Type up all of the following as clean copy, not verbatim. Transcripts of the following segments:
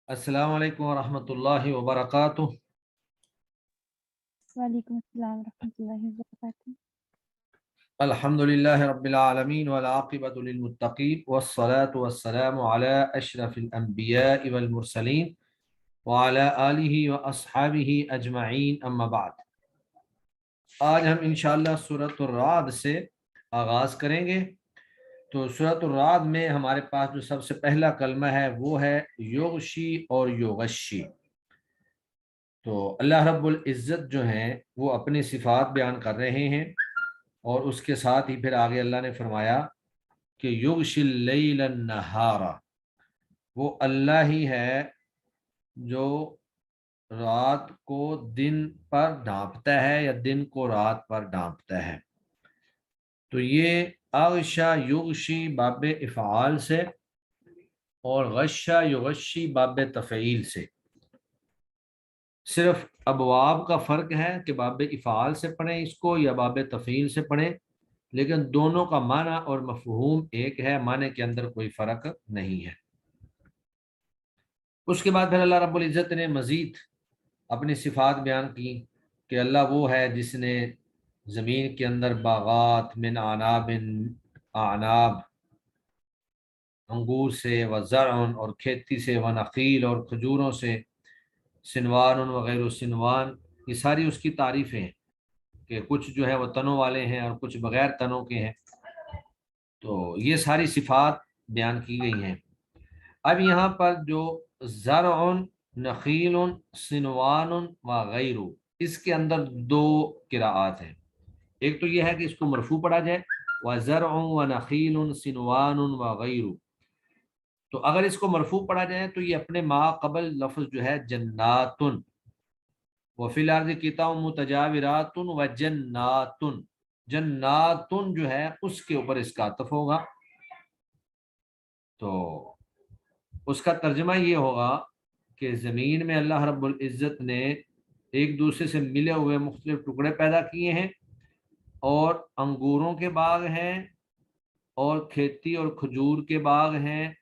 अस्सलामु अलैकुम वरहमतुल्लाहि वबरकातुह। वालेकुम अस्सलाम रहमतुल्लाहि व बरकातहू। अल्हम्दुलिल्लाहि रब्बिल आलमीन वल आक़िबतु लिल मुत्तक़ीन वस्सलातु वस्सलामु अला अशरफिल अंबियाइ वल मुरसलीन व अला आलिहि व अस्हाबिहि अजमईन अम्मा बाद। आज हम इंशाअल्लाह सूरतुर राद से आगाज़ करेंगे। तो सूरतुर राद में हमारे पास जो सबसे पहला कलमा है वो है युग़शी और युग़शी। तो अल्लाह रब्बुल इज़्ज़त जो हैं वो अपनी सिफ़ात बयान कर रहे हैं और उसके साथ ही फिर आगे अल्लाह ने फरमाया कि युग़शिल लैल नहारा, वो अल्लाह ही है जो रात को दिन पर ढांपता है या दिन को रात पर ढांपता है। तो ये अग़शा युग़शी बाब इफ़आल से और गश्शा युग़शी बाब तफ़ईल से। सिर्फ अबवाब का फ़र्क है कि बाब इफ़आल से पढ़ें इसको या बाब तफ़ईल से पढ़ें, लेकिन दोनों का माना और मफ़हूम एक है, माने के अंदर कोई फ़र्क नहीं है। उसके बाद फिर अल्लाह रब्बुल इज़्ज़त ने मज़ीद अपनी सिफ़ात बयान की कि अल्लाह वो है जिसने ज़मीन के अंदर बागात मिन आनाब अंगूर से व ज़रअन और खेती से व नख़ील और खजूरों से सिनवान वग़ैरह सिनवान, ये सारी उसकी तारीफ़ें हैं कि कुछ जो है वो तनों वाले हैं और कुछ बग़ैर तनों के हैं। तो ये सारी सिफ़ात बयान की गई हैं। अब यहाँ पर जो ज़रअन नख़ील सिनवान व गैरू, इसके अंदर दो किराआत हैं। एक तो यह है कि इसको मरफू पढ़ा जाए व ज़रअन व नख़ील सिनवान व गैरू। तो अगर इसको मरफू पढ़ा जाए तो ये अपने मा कबल लफ्ज़ जो है जन्नातुन व फिल अर्ज़ि किताउन मुतजाविरातुन व जन्नातुन, जन्नातुन जो है उसके ऊपर इसका अतफ़ होगा। तो उसका तर्जमा ये होगा कि ज़मीन में अल्लाह रब्बुल इज़्ज़त ने एक दूसरे से मिले हुए मुख्तलिफ टुकड़े पैदा किए हैं और अंगूरों के बाग हैं और खेती और खजूर के बाग हैं,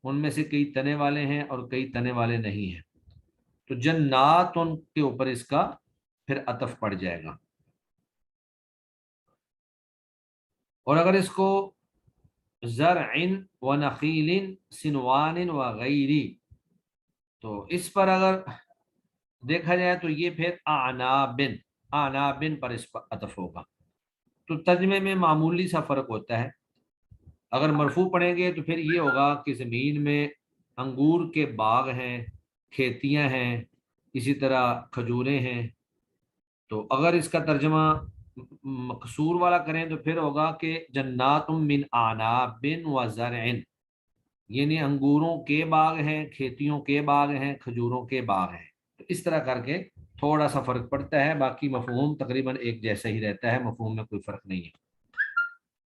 उनमें से कई तने वाले हैं और कई तने वाले नहीं हैं। तो जन्नात उनके ऊपर इसका फिर अतफ पड़ जाएगा। और अगर इसको ज़रअन व नख़ीलिन सिनवान व गैरी, तो इस पर अगर देखा जाए तो ये फिर आनाबिन आनाबिन पर इस पर अतफ होगा। तो तर्जमे में मामूली सा फ़र्क होता है। अगर मरफू पढ़ेंगे तो फिर ये होगा कि ज़मीन में अंगूर के बाग हैं, खेतियां हैं, इसी तरह खजूरें हैं। तो अगर इसका तर्जमा मकसूर वाला करें तो फिर होगा कि जन्नातुम मिन आनाबिन व ज़रअन, यानी अंगूरों के बाग हैं, खेतियों के बाग हैं, खजूरों के बाग हैं। तो इस तरह करके थोड़ा सा फ़र्क पड़ता है, बाकी मफहूम तकरीबन एक जैसा ही रहता है, मफहूम में कोई फ़र्क नहीं है।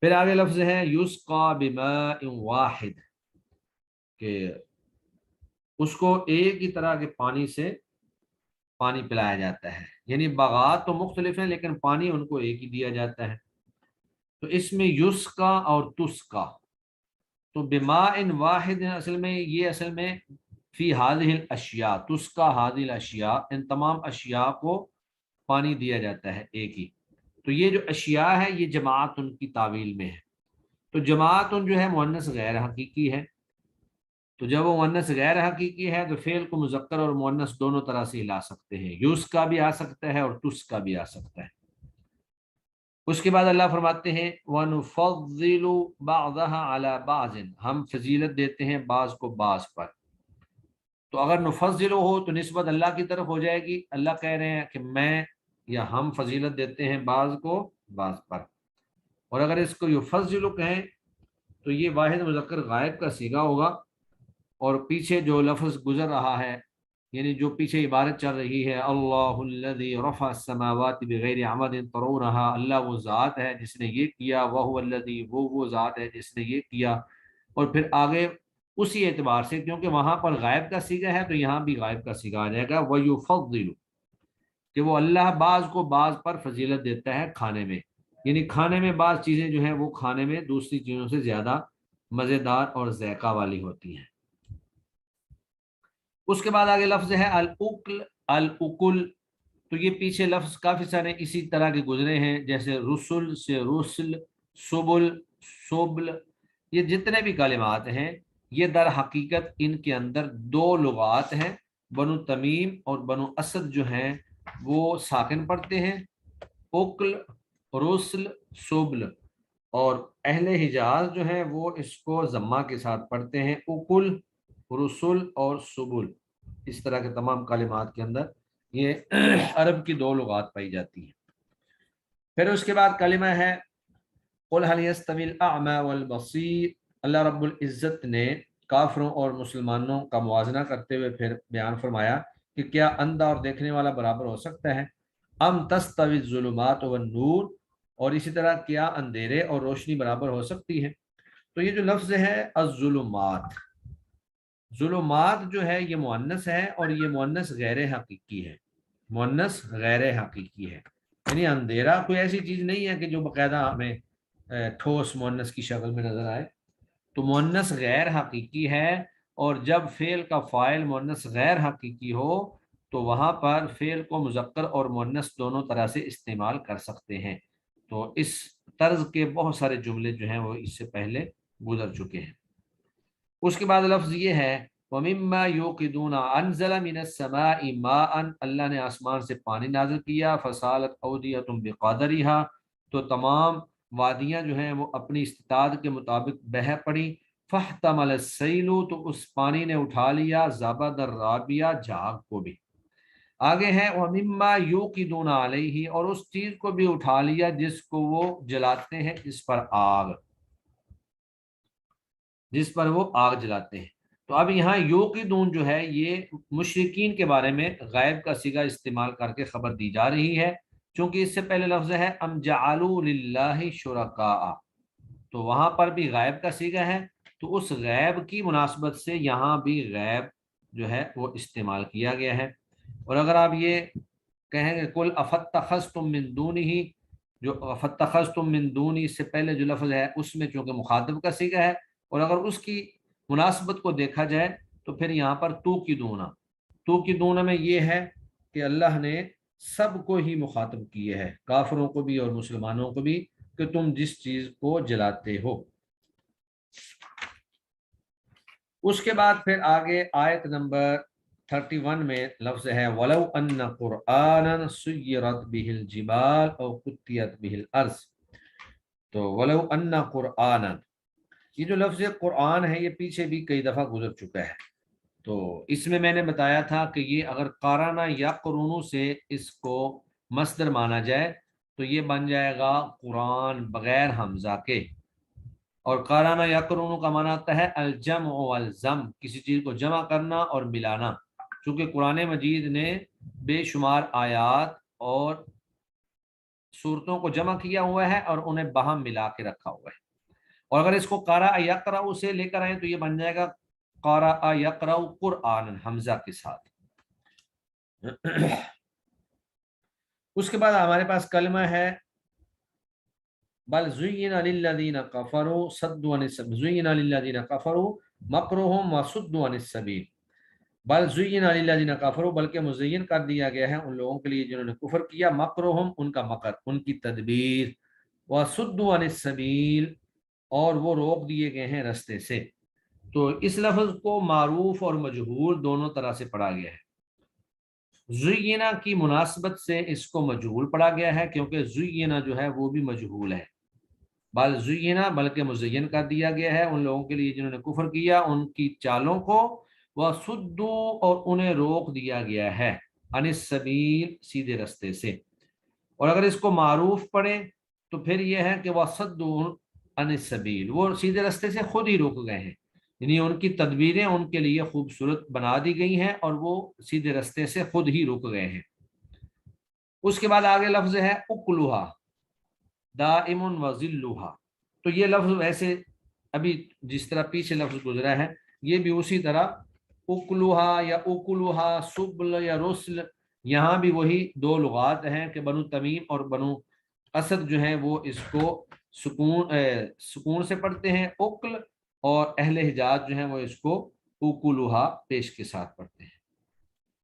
फिर आगे लफ्ज़ है युस्क़ा बिमाइन वाहिद, कि उसको एक ही तरह के पानी से पानी पिलाया जाता है। यानी बागात तो मुख्तलिफ हैं लेकिन पानी उनको एक ही दिया जाता है। तो इसमें युस्क़ा और तुस्क़ा, तो बिमाइन वाहिद असल में फ़ी हाज़िहिल अशिया, तुस्क़ा हाज़िहिल अशिया, इन तमाम अशिया को पानी दिया जाता है एक ही। तो ये जो अशिया है ये जमात उनकी तावील में है। तो जमात जो है मुअन्नस गैर हकीकी है। तो जब वो मुअन्नस गैर हकीकी है तो फेल को मुज़क्कर और मुअन्नस दोनों तरह से ला सकते हैं। यूस का भी आ सकता है और तुस का भी आ सकता है। उसके बाद अल्लाह फरमाते हैं वनुफ़द्दिलु बअदहा अला बाज़िन, हम फजीलत देते हैं बाज़ को बाज़ पर। तो अगर नुफ़ज़्ज़िलु हो तो निस्बत अल्लाह की तरफ हो जाएगी। अल्लाह कह रहे हैं कि मैं या हम फजीलत देते हैं बाज़ को बाज़ पर। और अगर इसको युफ़ज़्ज़िलु कहें तो ये वाहिद मुज़क्कर गायब का सीगा होगा। और पीछे जो लफ्ज़ गुजर रहा है, यानी जो पीछे इबारत चल रही है, अल्लाहुल्लज़ी रफ़अ अस्समावाति बिग़ैरि अमदिन तरौनहा, अल्लाह वो ज़ात है जिसने ये किया, वहुवल्लज़ी, वो ज़ात है जिसने ये किया। और फिर आगे उसी एतबार से, क्योंकि वहाँ पर गायब का सीगा है तो यहाँ भी गायब का सीगा आ जाएगा, वयुफ़द्दिलु, कि वो अल्लाह बाज़ को बाज़ पर फजीलत देता है खाने में। यानी खाने में बाज़ चीज़ें जो हैं वो खाने में दूसरी चीज़ों से ज़्यादा मज़ेदार और ज़ैक़ा वाली होती हैं। उसके बाद आगे लफ्ज़ है अल-उक्ल, अल-उकुल। तो ये पीछे लफ्ज़ काफ़ी सारे इसी तरह के गुजरे हैं, जैसे रुसुल से रुसल, सुबुल, सुबल। ये जितने भी कलिमात हैं, ये दर हकीकत इनके अंदर दो लुगात हैं। बनु तमीम और बनु असद जो हैं वो साकिन पढ़ते हैं, उक्ल, रुसल, सुबल। और अहले हिजाज जो हैं वो इसको जम्मा के साथ पढ़ते हैं, उकुल, रुसुल और सुबुल। इस तरह के तमाम कलिमात के अंदर ये अरब की दो लुगात पाई जाती हैं। फिर उसके बाद कलिमा है कुल हल यस्तविल अअमा वल बसीर। अल्लाह रब्बुल इज़्ज़त ने काफिरों और मुसलमानों का मुवाजना करते हुए फिर बयान फरमाया कि क्या अंधा और देखने वाला बराबर हो सकता है। अम तस्तवी ज़ुलुमात वन नूर, और इसी तरह क्या अंधेरे और रोशनी बराबर हो सकती है। तो ये जो लफ्ज़ है अज़्ज़ुलुमात, ज़ुलुमात जो है ये मुअन्नस है और ये मुअन्नस गैर हकीकी है, मुअन्नस गैर हकीकी है। यानी अंधेरा कोई ऐसी चीज़ नहीं है कि जो बाकायदा हमें ठोस मुअन्नस की शक्ल में नजर आए। तो मुअन्नस गैर हकीकी है, और जब फेल का फ़ाइल मुअन्नस गैर हकीकी हो तो वहाँ पर फेल को मुज़क्कर और मुअन्नस दोनों तरह से इस्तेमाल कर सकते हैं। तो इस तर्ज के बहुत सारे जुमले जो हैं वो इससे पहले गुजर चुके हैं। उसके बाद लफ्ज़ ये है वमिम्मा युक़िदूना अनज़ला मिनस समाई माअन, अल्लाह ने आसमान से पानी नाज़िल किया, फसालत औदियतुम बिक़दरिहा, तो तमाम वादियाँ जो हैं वो अपनी इस्तिताअत के मुताबिक बह पड़ी। फहतमल सैलु, तो उस पानी ने उठा लिया, ज़बदर राबिया, झाग को भी। आगे है वमिम्मा युक़िदूना अलैहि, और उस चीज़ को भी उठा लिया जिसको वो जलाते हैं, इस पर आग, जिस पर वो आग जलाते हैं। तो अब यहाँ यूक़िदून जो है ये मुशरिकीन के बारे में गायब का सिगा इस्तेमाल करके खबर दी जा रही है, क्योंकि इससे पहले लफ्ज़ है अम जअलू लिल्लाहि शुरका, तो वहां पर भी गायब का सिगा है। तो उस गैब की मुनासबत से यहाँ भी गैब जो है वो इस्तेमाल किया गया है। और अगर आप ये कहेंगे कुल अफत्तखज़्तुम मिन दूनिही, जो अफत्तखज़्तुम मिन दूनी इससे पहले जो लफ्ज़ है उसमें चूंकि मुखातिब का सिगा है, और अगर उसकी मुनासबत को देखा जाए तो फिर यहाँ पर तू की दूना में ये है कि अल्लाह ने सबको ही मुखातब किए है, काफिरों को भी और मुसलमानों को भी, कि तुम जिस चीज को जलाते हो। उसके बाद फिर आगे आयत नंबर 31 में लफ्ज है वलौ अन्न कुरआनन सुय्यरत बिहिल जिबाल औ कुत्तियत बिहिल अर्ज़। तो वलौ अन्न कुरआनन, ये जो लफ्ज कुरआन है ये पीछे भी कई दफा गुजर चुका है। तो इसमें मैंने बताया था कि ये अगर काराना या कुरानों से इसको मस्दर माना जाए तो ये बन जाएगा कुरान बगैर हमजा के। और काराना या कुरानों का माना आता है अलजम वल जम, किसी चीज को जमा करना और मिलाना। चूंकि कुरान मजीद ने बेशुमार आयात और सूरतों को जमा किया हुआ है और उन्हें बहम मिला के रखा हुआ है। और अगर इसको कारा यकराउ से लेकर आए तो ये बन जाएगा कारा यकराउ कुरआन हमजा के साथ। उसके बाद हमारे पास कलमा है बल ज़ुय्यिना लिल्लज़ीना कफ़रू सद्दू अनिस सबील, ज़ुय्यिना लिल्लज़ीना कफ़रू मकरुहुम व सुद्दू अनिस सबील। बल ज़ुय्यिना लिल्लज़ीना कफ़रू, बल्कि मुज़य्यन कर दिया गया है उन लोगों के लिए जिन्होंने कुफर किया, मकरुहुम उनका मकर, उनकी तदबीर, व सुद्दू अनिस सबील और वो रोक दिए गए हैं रास्ते से। तो इस लफ्ज को मारूफ और मजहूल दोनों तरह से पढ़ा गया है। ज़ुय्यिना की मुनासबत से इसको मजहूल पढ़ा गया है, क्योंकि ज़ुय्यिना जो है वो भी मजहूल है। बल ज़ुय्यिना, बल्कि मुज़य्यन कर दिया गया है उन लोगों के लिए जिन्होंने कुफर किया, उनकी चालों को, वह सुद्दू और उन्हें रोक दिया गया है, अनिस सबील सीधे रास्ते से। और अगर इसको मारूफ पढ़ें तो फिर यह है कि वह सद्दू अनिस सबील, वो सीधे रास्ते से खुद ही रुक गए हैं, यानी उनकी तदबीरें उनके लिए खूबसूरत बना दी गई हैं और वो सीधे रास्ते से खुद ही रुक गए हैं। उसके बाद आगे लफ्ज है उकलुहा दाइमुन व ज़िल्लुहा। तो ये लफ्ज वैसे अभी जिस तरह पीछे लफ्ज गुजरा है ये भी उसी तरह उकलुहा या उकुलुहा सुबल या रुसल, यहाँ भी वही दो लुगात हैं कि बनु तमीम और बनु असद जो है वो इसको सुकून से पढ़ते हैं उक्ल, اور اہل حجاز جو ہیں وہ اس کو اوکلوہا پیش کے ساتھ پڑھتے ہیں۔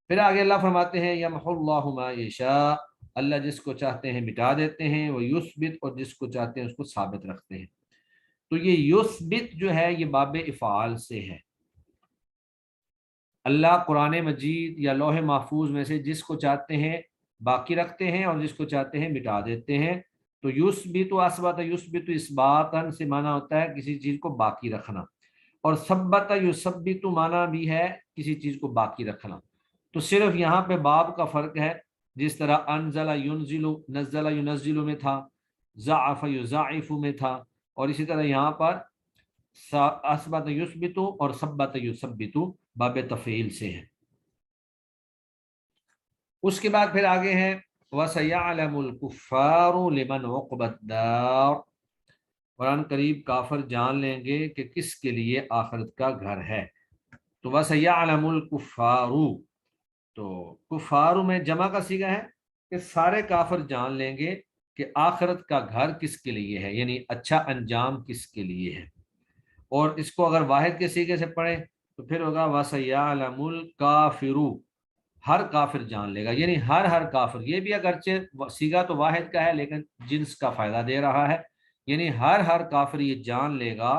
پھر آگے اللہ فرماتے ہیں یمحو اللہ ما یشاء، اللہ جس کو چاہتے ہیں مٹا دیتے ہیں، وہ یثبت، اور جس کو چاہتے ہیں اس کو ثابت رکھتے ہیں۔ تو یہ یثبت جو ہے یہ باب افعال سے ہے۔ اللہ قرآن مجید یا لوح محفوظ میں سے جس کو چاہتے ہیں باقی رکھتے ہیں اور جس کو چاہتے ہیں مٹا دیتے ہیں۔ تو یثبت و اثبت، یثبت اثباتاً سے معنی ہوتا ہے کسی چیز کو باقی رکھنا، اور ثبت یثبت معنی بھی ہے کسی چیز کو باقی رکھنا۔ تو صرف یہاں پہ باب کا فرق ہے، جس طرح انزل ینزل، نزل ینزل میں تھا، ضعف یضاعف میں تھا، اور اسی طرح یہاں پر اثبت یثبت اور ثبت یثبت باب تفعیل سے ہے۔ اس کے بعد پھر آگے ہے وَسَيَعْلَمُ الْكُفَّارُ لِمَنْ عُقْبَى الدَّارِ، قرآن قریب کافر جان لیں گے کہ کس کے لیے آخرت کا گھر ہے۔ تو وَسَيَعْلَمُ الْكُفَّارُ، تو کفار میں جمع کا صیغہ ہے کہ سارے کافر جان لیں گے کہ آخرت کا گھر کس کے لیے ہے، یعنی اچھا انجام کس کے لیے ہے۔ اور اس کو اگر واحد کے صیغے سے پڑھیں تو پھر ہوگا وَسَيَعْلَمُ الْكَافِرُ، ہر کافر جان لے گا، یعنی ہر کافر، یہ بھی اگرچہ صیغہ تو واحد کا ہے لیکن جنس کا فائدہ دے رہا ہے، یعنی ہر کافر یہ جان لے گا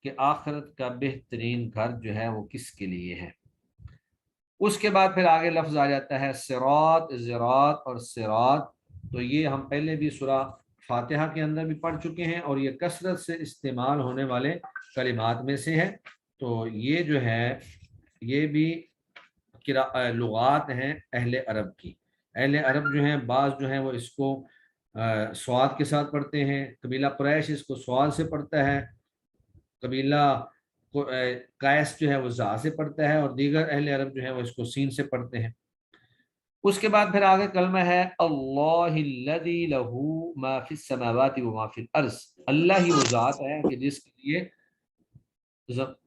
کہ آخرت کا بہترین گھر جو ہے وہ کس کے لیے ہے۔ اس کے بعد پھر آگے لفظ آ جاتا ہے صراط، ذراط اور صراط، تو یہ ہم پہلے بھی سورہ فاتحہ کے اندر بھی پڑھ چکے ہیں، اور یہ کثرت سے استعمال ہونے والے کلمات میں سے ہے۔ تو یہ جو ہے یہ بھی لغات ہیں اہل عرب کی۔ اہل عرب جو ہیں بعض جو ہیں وہ اس کو سواد کے ساتھ پڑھتے ہیں، قبیلہ قریش اس کو سواد سے پڑھتا ہے، قبیلہ قیس جو ہے وہ زا سے پڑھتا ہے، اور دیگر اہل عرب جو ہیں وہ اس کو سین سے پڑھتے ہیں۔ اس کے بعد پھر آگے کلمہ ہے اللہ الذی لہ ما فی السماوات و ما فی الارض، اللہ ہی وہ ذات ہے کہ جس کے لیے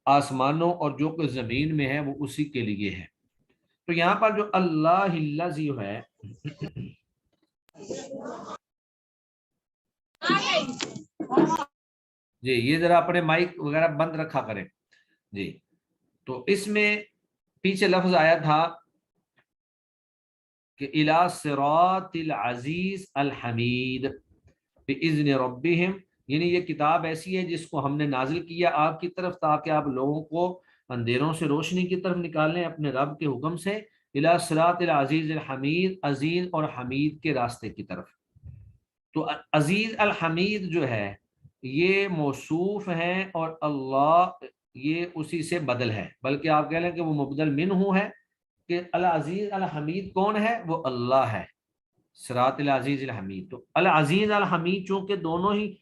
آسمانوں اور جو کچھ زمین میں ہے وہ اسی کے لیے ہے۔ تو یہاں پر جو اللہ الذی ہے جی یہ ذرا اپنے مائک وغیرہ بند رکھا کریں جی۔ تو اس میں پیچھے لفظ آیا تھا کہ الی صراط العزیز الحمید باذن ربہم، یعنی یہ کتاب ایسی ہے جس کو ہم نے نازل کیا آپ کی طرف تاکہ آپ لوگوں کو اندھیروں سے روشنی کی طرف نکالیں اپنے رب کے حکم سے، الی صراط العزیز الحمید، عزیز اور حمید کے راستے کی طرف۔ تو عزیز الحمید جو ہے یہ موصوف ہیں، اور اللہ یہ اسی سے بدل ہے، بلکہ آپ کہہ لیں کہ وہ مبدل منہ ہے، کہ العزیز الحمید کون ہے؟ وہ اللہ ہے، صراط العزیز الحمید۔ تو العزیز الحمید چونکہ دونوں ہی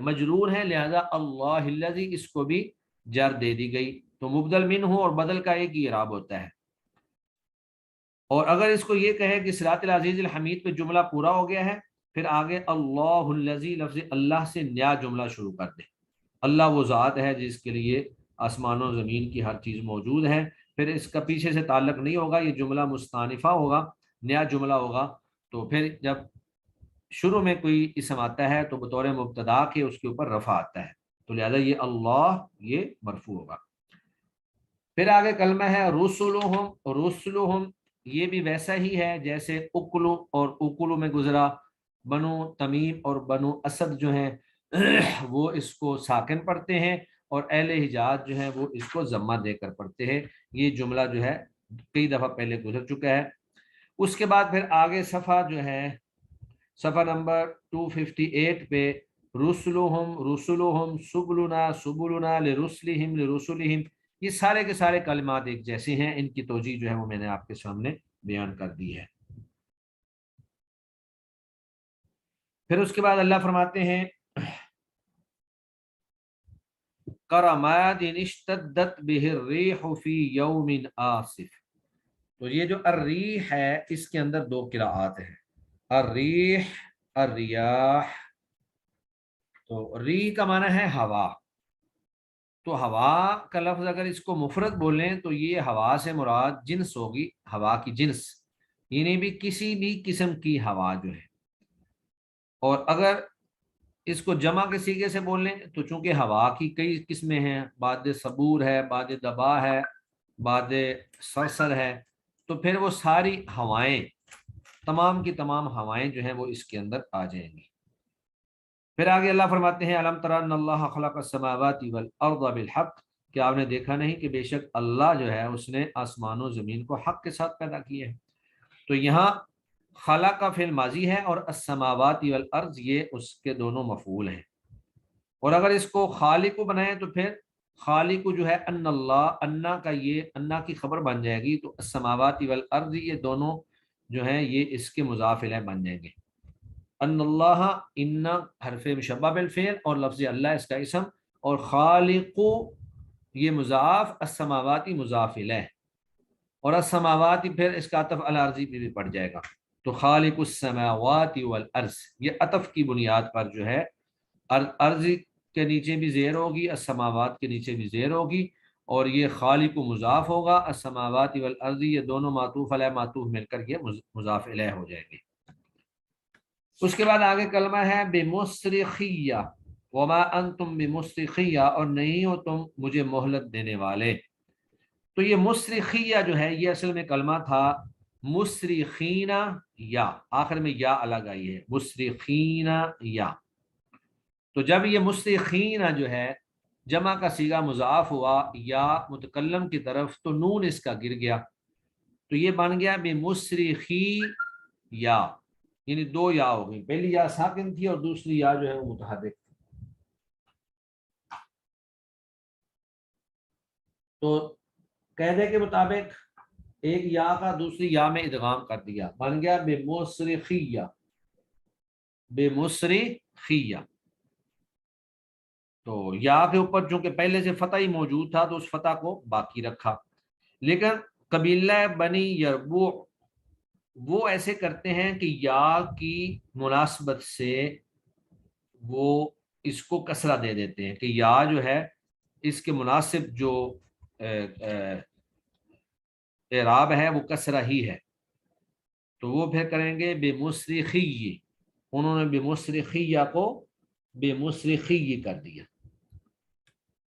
مجرور ہیں، لہذا اللہ الذی اس کو بھی جر دے دی گئی، تو مبدل منہ اور بدل کا ایک ہی اعراب ہوتا ہے۔ اور اگر اس کو یہ کہے کہ صراط العزیز الحمید پہ جملہ پورا ہو گیا ہے، پھر آگے اللہ الذی لفظ اللہ سے نیا جملہ شروع کر دیں۔ اللہ وہ ذات ہے جس کے لیے آسمان و زمین کی ہر چیز موجود ہے، پھر اس کا پیچھے سے تعلق نہیں ہوگا، یہ جملہ مستانفہ ہوگا، نیا جملہ ہوگا۔ تو پھر جب شروع میں کوئی اسم آتا ہے تو بطور مبتدا کے اس کے اوپر رفع آتا ہے، تو لہذا یہ اللہ یہ مرفوع ہوگا۔ پھر آگے کلمہ ہے رسلہم، رسلہم یہ بھی ویسا ہی ہے جیسے اکلو اور اکلو میں گزرا، بنو تمیم اور بنو اسد جو ہیں وہ اس کو ساکن پڑھتے ہیں، اور اہل حجاز جو ہیں وہ اس کو ضمہ دے کر پڑھتے ہیں۔ یہ جملہ جو ہے کئی دفعہ پہلے گزر چکا ہے۔ اس کے بعد پھر آگے صفحہ جو ہے صفحہ نمبر 258 پہ رسلہم رسلہم سبلنا سبلنا لرسلہم لرسلہم، یہ سارے کے سارے کلمات ایک جیسے ہیں، ان کی توجیہ جو ہے وہ میں نے آپ کے سامنے بیان کر دی ہے۔ پھر اس کے بعد اللہ فرماتے ہیں کرماد اشتدت بہ الریح فی یوم آصف، تو یہ جو الریح ہے اس کے اندر دو قراءات ہیں، الریح الریاح۔ تو ری کا معنی ہے ہوا، تو ہوا کا لفظ اگر اس کو مفرد بولیں تو یہ ہوا سے مراد جنس ہوگی، ہوا کی جنس، یعنی بھی کسی بھی قسم کی ہوا جو ہے۔ اور اگر اس کو جمع کے سیغے سے بول لیں تو چونکہ ہوا کی کئی قسمیں ہیں، باد صبور ہے، باد دبا ہے، باد سرسر ہے، تو پھر وہ ساری ہوائیں، تمام کی تمام ہوائیں جو ہیں وہ اس کے اندر آ جائیں گی۔ پھر آگے اللہ فرماتے ہیں الم تر ان اللہ خلق السماوات والارض بالحق، کہ آپ نے دیکھا نہیں کہ بے شک اللہ جو ہے اس نے آسمان و زمین کو حق کے ساتھ پیدا کیے ہیں۔ تو یہاں خلق کا فعل ماضی ہے اور السماوات والارض یہ اس کے دونوں مفعول ہیں، اور اگر اس کو خالق بنائیں تو پھر خالق جو ہے ان اللہ، انا کا یہ انا کی خبر بن جائے گی، تو السماوات والارض یہ دونوں جو ہیں یہ اس کے مضاف الیہ بن جائیں گے۔ ان اللہ، ان حرف مشبہ بالفعل اور لفظ اللہ اس کا اسم، اور خالق یہ مضاف، السماواتی مضاف الیہ، اور السماواتی پھر اس کا عطف الارضی پہ بھی پڑ جائے گا، تو خالق السماوات والارض یہ عطف کی بنیاد پر جو ہے ارض کے نیچے بھی زیر ہوگی، السماوات کے نیچے بھی زیر ہوگی، اور یہ خالق و مضاف ہوگا، السماوات والارض یہ دونوں معطوف علیہ معطوف مل کر یہ مضاف الیہ ہو جائیں گے۔ اس کے بعد آگے کلمہ ہے بمصرخیہ، وما انتم بمصرخیہ، اور نہیں ہو تم مجھے مہلت دینے والے۔ تو یہ مصرخیہ جو ہے یہ اصل میں کلمہ تھا مصرخین یا، آخر میں یا الگ آئی ہے، مصرخین یا۔ تو جب یہ مصرخین جو ہے جمع کا صیغہ مضاف ہوا یا متکلم کی طرف تو نون اس کا گر گیا، تو یہ بن گیا بمصرخی یا، یعنی دو یا ہو گئی، پہلی یا ساکن تھی اور دوسری یا جو ہے وہ متحرک تھی۔ تو قاعدے کے مطابق ایک یا کا دوسری یا میں ادغام کر دیا، بن گیا بمصرخیہ، بمصرخیہ۔ تو یا کے اوپر چونکہ پہلے سے فتح ہی موجود تھا تو اس فتح کو باقی رکھا، لیکن قبیلہ بنی یربوع وہ ایسے کرتے ہیں کہ یا کی مناسبت سے وہ اس کو کسرہ دے دیتے ہیں، کہ یا جو ہے اس کے مناسب جو اعراب ہے وہ کسرہ ہی ہے، تو وہ پھر کریں گے بمصرخی، انہوں نے بمصرخیہ کو بمصرخی کر دیا۔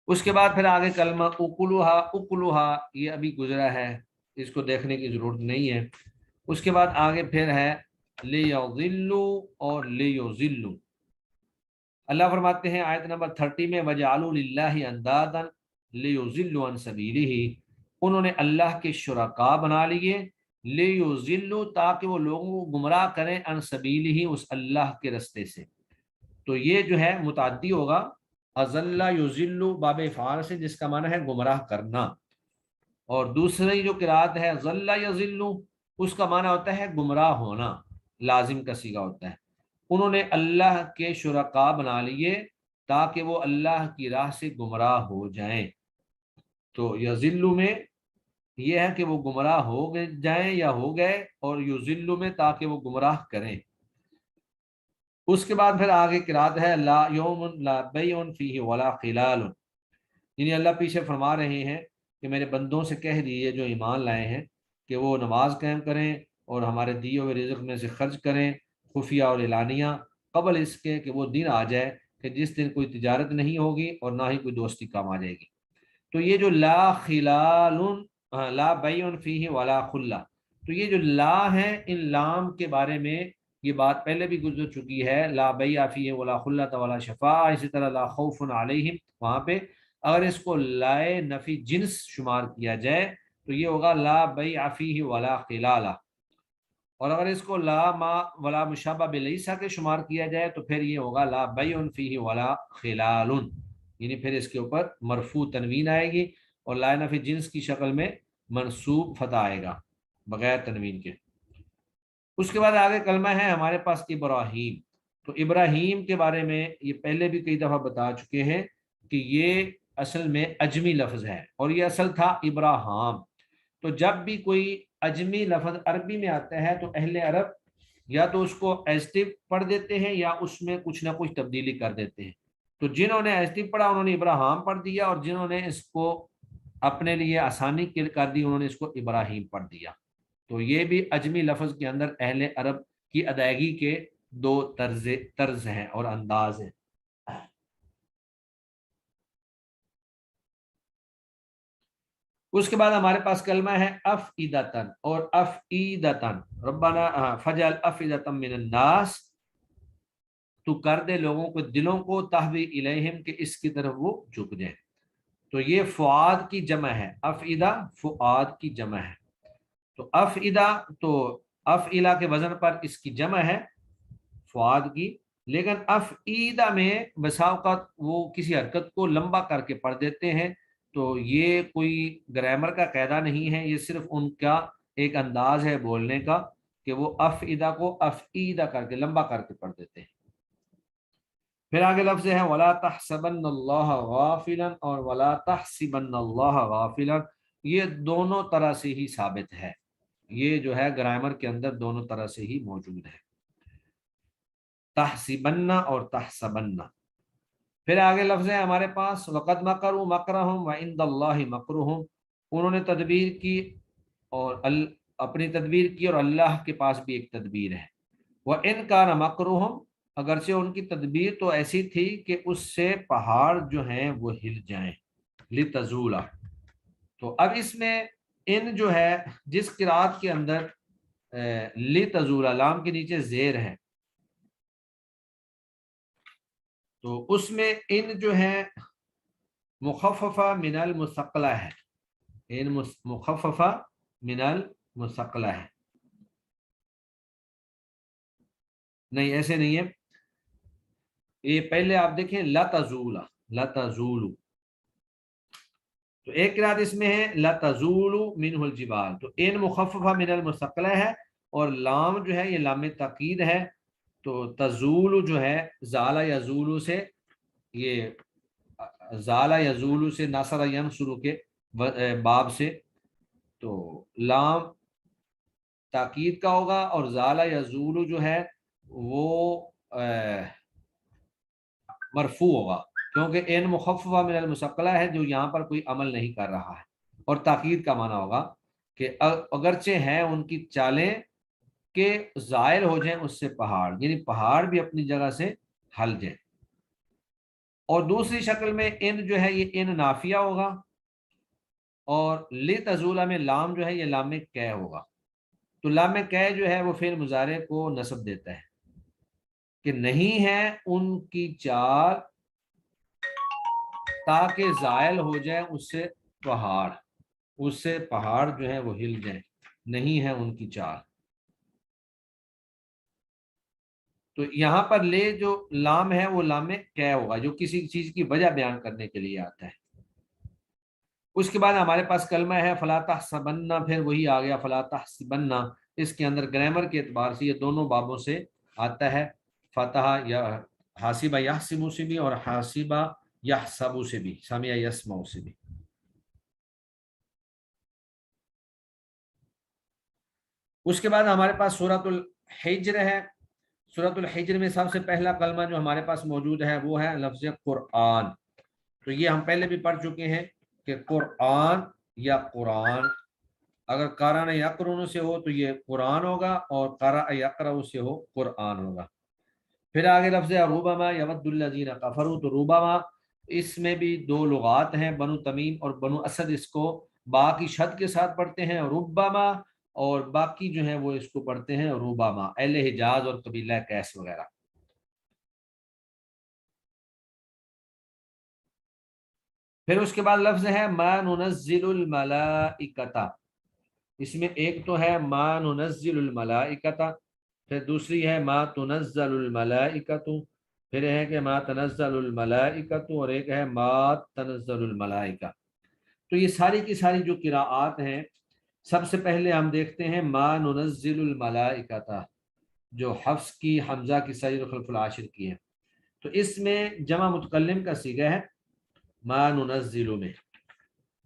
اس کے بعد پھر آگے کلمہ اکلوہا، اکلوہا یہ ابھی گزرا ہے، اس کو دیکھنے کی ضرورت نہیں ہے۔ اس کے بعد آگے پھر ہے لیضلوا اور لیضلوا۔ اللہ فرماتے ہیں آیت نمبر 30 میں وجعلوا للہ اندادا لیضلوا عن سبیلہ، انہوں نے اللہ کے شرکاء بنا لیے، لیضلوا تاکہ وہ لوگوں کو گمراہ کریں، عن سبیلہ اس اللہ کے رستے سے۔ تو یہ جو ہے متعدی ہوگا، اضل یضل باب افعال سے، جس کا معنی ہے گمراہ کرنا، اور دوسری جو قرات ہے ضل یضل اس کا معنی ہوتا ہے گمراہ ہونا، لازم کا صیغہ ہوتا ہے۔ انہوں نے اللہ کے شرکاء بنا لیے تاکہ وہ اللہ کی راہ سے گمراہ ہو جائیں۔ تو یضل میں یہ ہے کہ وہ گمراہ ہو جائیں یا ہو گئے، اور یضل میں تاکہ وہ گمراہ کریں۔ اس کے بعد پھر آگے قرات ہے لا یوم لا بیع فیہ ولا خلال، یعنی اللہ پیچھے فرما رہے ہیں کہ میرے بندوں سے کہہ دیجیے جو ایمان لائے ہیں کہ وہ نماز قائم کریں اور ہمارے دیے ہوئے رزق میں سے خرچ کریں، خفیہ اور اعلانیہ، قبل اس کے کہ وہ دن آ جائے کہ جس دن کوئی تجارت نہیں ہوگی اور نہ ہی کوئی دوستی کام آ جائے گی۔ تو یہ جو لا خلال، لا بیع فیہ ولا خلہ، تو یہ جو لا ہے ان لام کے بارے میں یہ بات پہلے بھی گزر چکی ہے، لا بیع فیہ ولا خلۃ ولا شفاعہ، اسی طرح لا خوف علیہم وہاں پہ۔ اگر اس کو لائے نفی جنس شمار کیا جائے تو یہ ہوگا لا بیع فیہ ولا خلالہ، اور اگر اس کو لا ما ولا مشابہ بلیسا کے شمار کیا جائے تو پھر یہ ہوگا لا بیع فیہ ولا خلال، یعنی پھر اس کے اوپر مرفوع تنوین آئے گی اور لا نفی جنس کی شکل میں منصوب فتح آئے گا بغیر تنوین کے۔ اس کے بعد آگے کلمہ ہے ہمارے پاس ابراہیم۔ تو ابراہیم کے بارے میں یہ پہلے بھی کئی دفعہ بتا چکے ہیں کہ یہ اصل میں اجمی لفظ ہے، اور یہ اصل تھا ابراہام۔ تو جب بھی کوئی اجمی لفظ عربی میں آتا ہے تو اہل عرب یا تو اس کو ایسٹیو پڑھ دیتے ہیں یا اس میں کچھ نہ کچھ تبدیلی کر دیتے ہیں۔ تو جنہوں نے ایسٹیو پڑھا انہوں نے ابراہام پڑھ دیا، اور جنہوں نے اس کو اپنے لیے آسانی کر دی انہوں نے اس کو ابراہیم پڑھ دیا۔ تو یہ بھی اجمی لفظ کے اندر اہل عرب کی ادائیگی کے دو طرز ہیں اور انداز ہیں۔ उसके बाद हमारे पास कलमा है अफईदतन और अफईदतन, रब्बाना फजल अफईदतम मिनन नास, तू कर दे लोगों को दिलों को, तहवी इलैहिम के इसकी तरफ वो झुक जाए। तो ये फुआद की जमा है, अफईदा फुआद की जमा है। तो अफईदा तो अफइला के वजन पर इसकी जमा है फुआद की, लेकिन अफईदा में बसावकात वो किसी हरकत को लंबा करके पढ़ देते हैं। तो ये कोई ग्रामर का कायदा नहीं है, ये सिर्फ उनका एक अंदाज है बोलने का कि वो अफईदा को अफईदा करके लंबा करके पढ़ देते हैं। फिर आगे लफ्ज है वला तहसबन्नल्लाह गाफिलन और वला तहसिबन्नल्लाह गाफिलन, ये दोनों तरह से ही साबित है, ये जो है ग्रामर के अंदर दोनों तरह से ही मौजूद है, तहसिबन्ना और तहसबन्ना। फिर आगे लफ्ज है हमारे पास वक़द मकरू मकरहुम व इंदल्लाहि मकरुहुम, उन्होंने तदबीर की और अपनी तदबीर की और अल्लाह के पास भी एक तदबीर है। वह इन कान मकरुहुम, अगरचे उनकी तदबीर तो ऐसी थी कि उससे पहाड़ जो हैं वो हिल जाएं, लितजूला। तो अब इसमें इन जो है जिस किरात के अंदर लितजूला लाम के नीचे जेर है, तो उसमें इन जो है मुखफ़फ़ा मिनल मुसक़ला है, इन मुखफ़फ़ा मिनल मुसक़ला है, नहीं ऐसे नहीं है, ये पहले आप देखें लतजूला, लतजूलू, तो एक किरात इसमें है लतजूलू मिनहुल जिबाल, तो इन मुखफ़फ़ा मिनल मुसक़ला है और लाम जो है ये लाम ताकीद है। तो तजूलू जो है ज़ाला यज़ूलू से, ये ज़ाला यज़ूलू से नसर यंसुरु के बाब से, तो लाम ताकीद का होगा और ज़ाला यज़ूलू जो है वो मरफू होगा, क्योंकि इन मुखफ़फ़ा मिनल मुसक़ला है जो यहाँ पर कोई अमल नहीं कर रहा है। और ताकीद का माना होगा कि अगरचे हैं उनकी चालें के ज़ायल हो जाएं उससे पहाड़, यानी पहाड़ भी अपनी जगह से हल जाए। और दूसरी शक्ल में इन जो है ये इन नाफिया होगा और लितज़ूला में लाम जो है ये लाम कै होगा। तो लाम कै जो है वो फिर मुजारे को नस्ब देता है कि नहीं है उनकी चाल ताकि ज़ायल हो जाए उससे पहाड़, उससे पहाड़ जो है वो हिल जाए, नहीं है उनकी चाल। तो यहाँ पर ले जो लाम है वो लाम कै होगा जो किसी चीज की वजह बयान करने के लिए आता है। उसके बाद हमारे पास कलमा है फला तहसबन्ना, फिर वही आ गया फला तहसिबन्ना, इसके अंदर ग्रामर के एतबार से ये दोनों बाबों से आता है, फतहा या हासिबा यहसिबु से भी और हासिबा यहसबु से भी, समिया यस्मउ से भी। उसके बाद हमारे पास सूरतुल हिज्र है। सूरतुल हिज्र में सबसे पहला कलमा जो हमारे पास मौजूद है वो है लफ्ज कुरआन। तो ये हम पहले भी पढ़ चुके हैं कि कुरआन या कुरान, अगर कारान यकरून से हो तो ये कुरान होगा और कारा यकरा से हो कुरआन होगा। फिर आगे लफ्ज रूबामा यवद्दुल्लज़ीना कफरू, तो रूबामा इसमें भी दो लुगात हैं, बनु तमीम और बनु असद इसको बा की शद के साथ पढ़ते हैं रुबामा, और बाकी जो है वो इसको पढ़ते हैं रूबामा, अहले हिजाज और कबीला कैस वगैरह। फिर उसके बाद लफ्ज है मा नुनज़्ज़िलुल मलाइकता, इसमें एक तो है मा नुनज़्ज़िलुल मलाइकता, फिर दूसरी है मा तुनज़्ज़लुल मलाइकतु, फिर है कि मा तनज़्ज़लुल मलाइकतु, और एक है मा तनज़्ज़लुल मलाइका। तो ये सारी की सारी जो किराआत हैं, सबसे पहले हम देखते हैं मा नुनज़्ज़िलुल मलाइकता, जो हफ्स की, हमजा की, सईद और खल्फुल आशिर की है। तो इसमें जमा मुतकल्लिम का सीगा है, मा नुनज़्ज़िलु में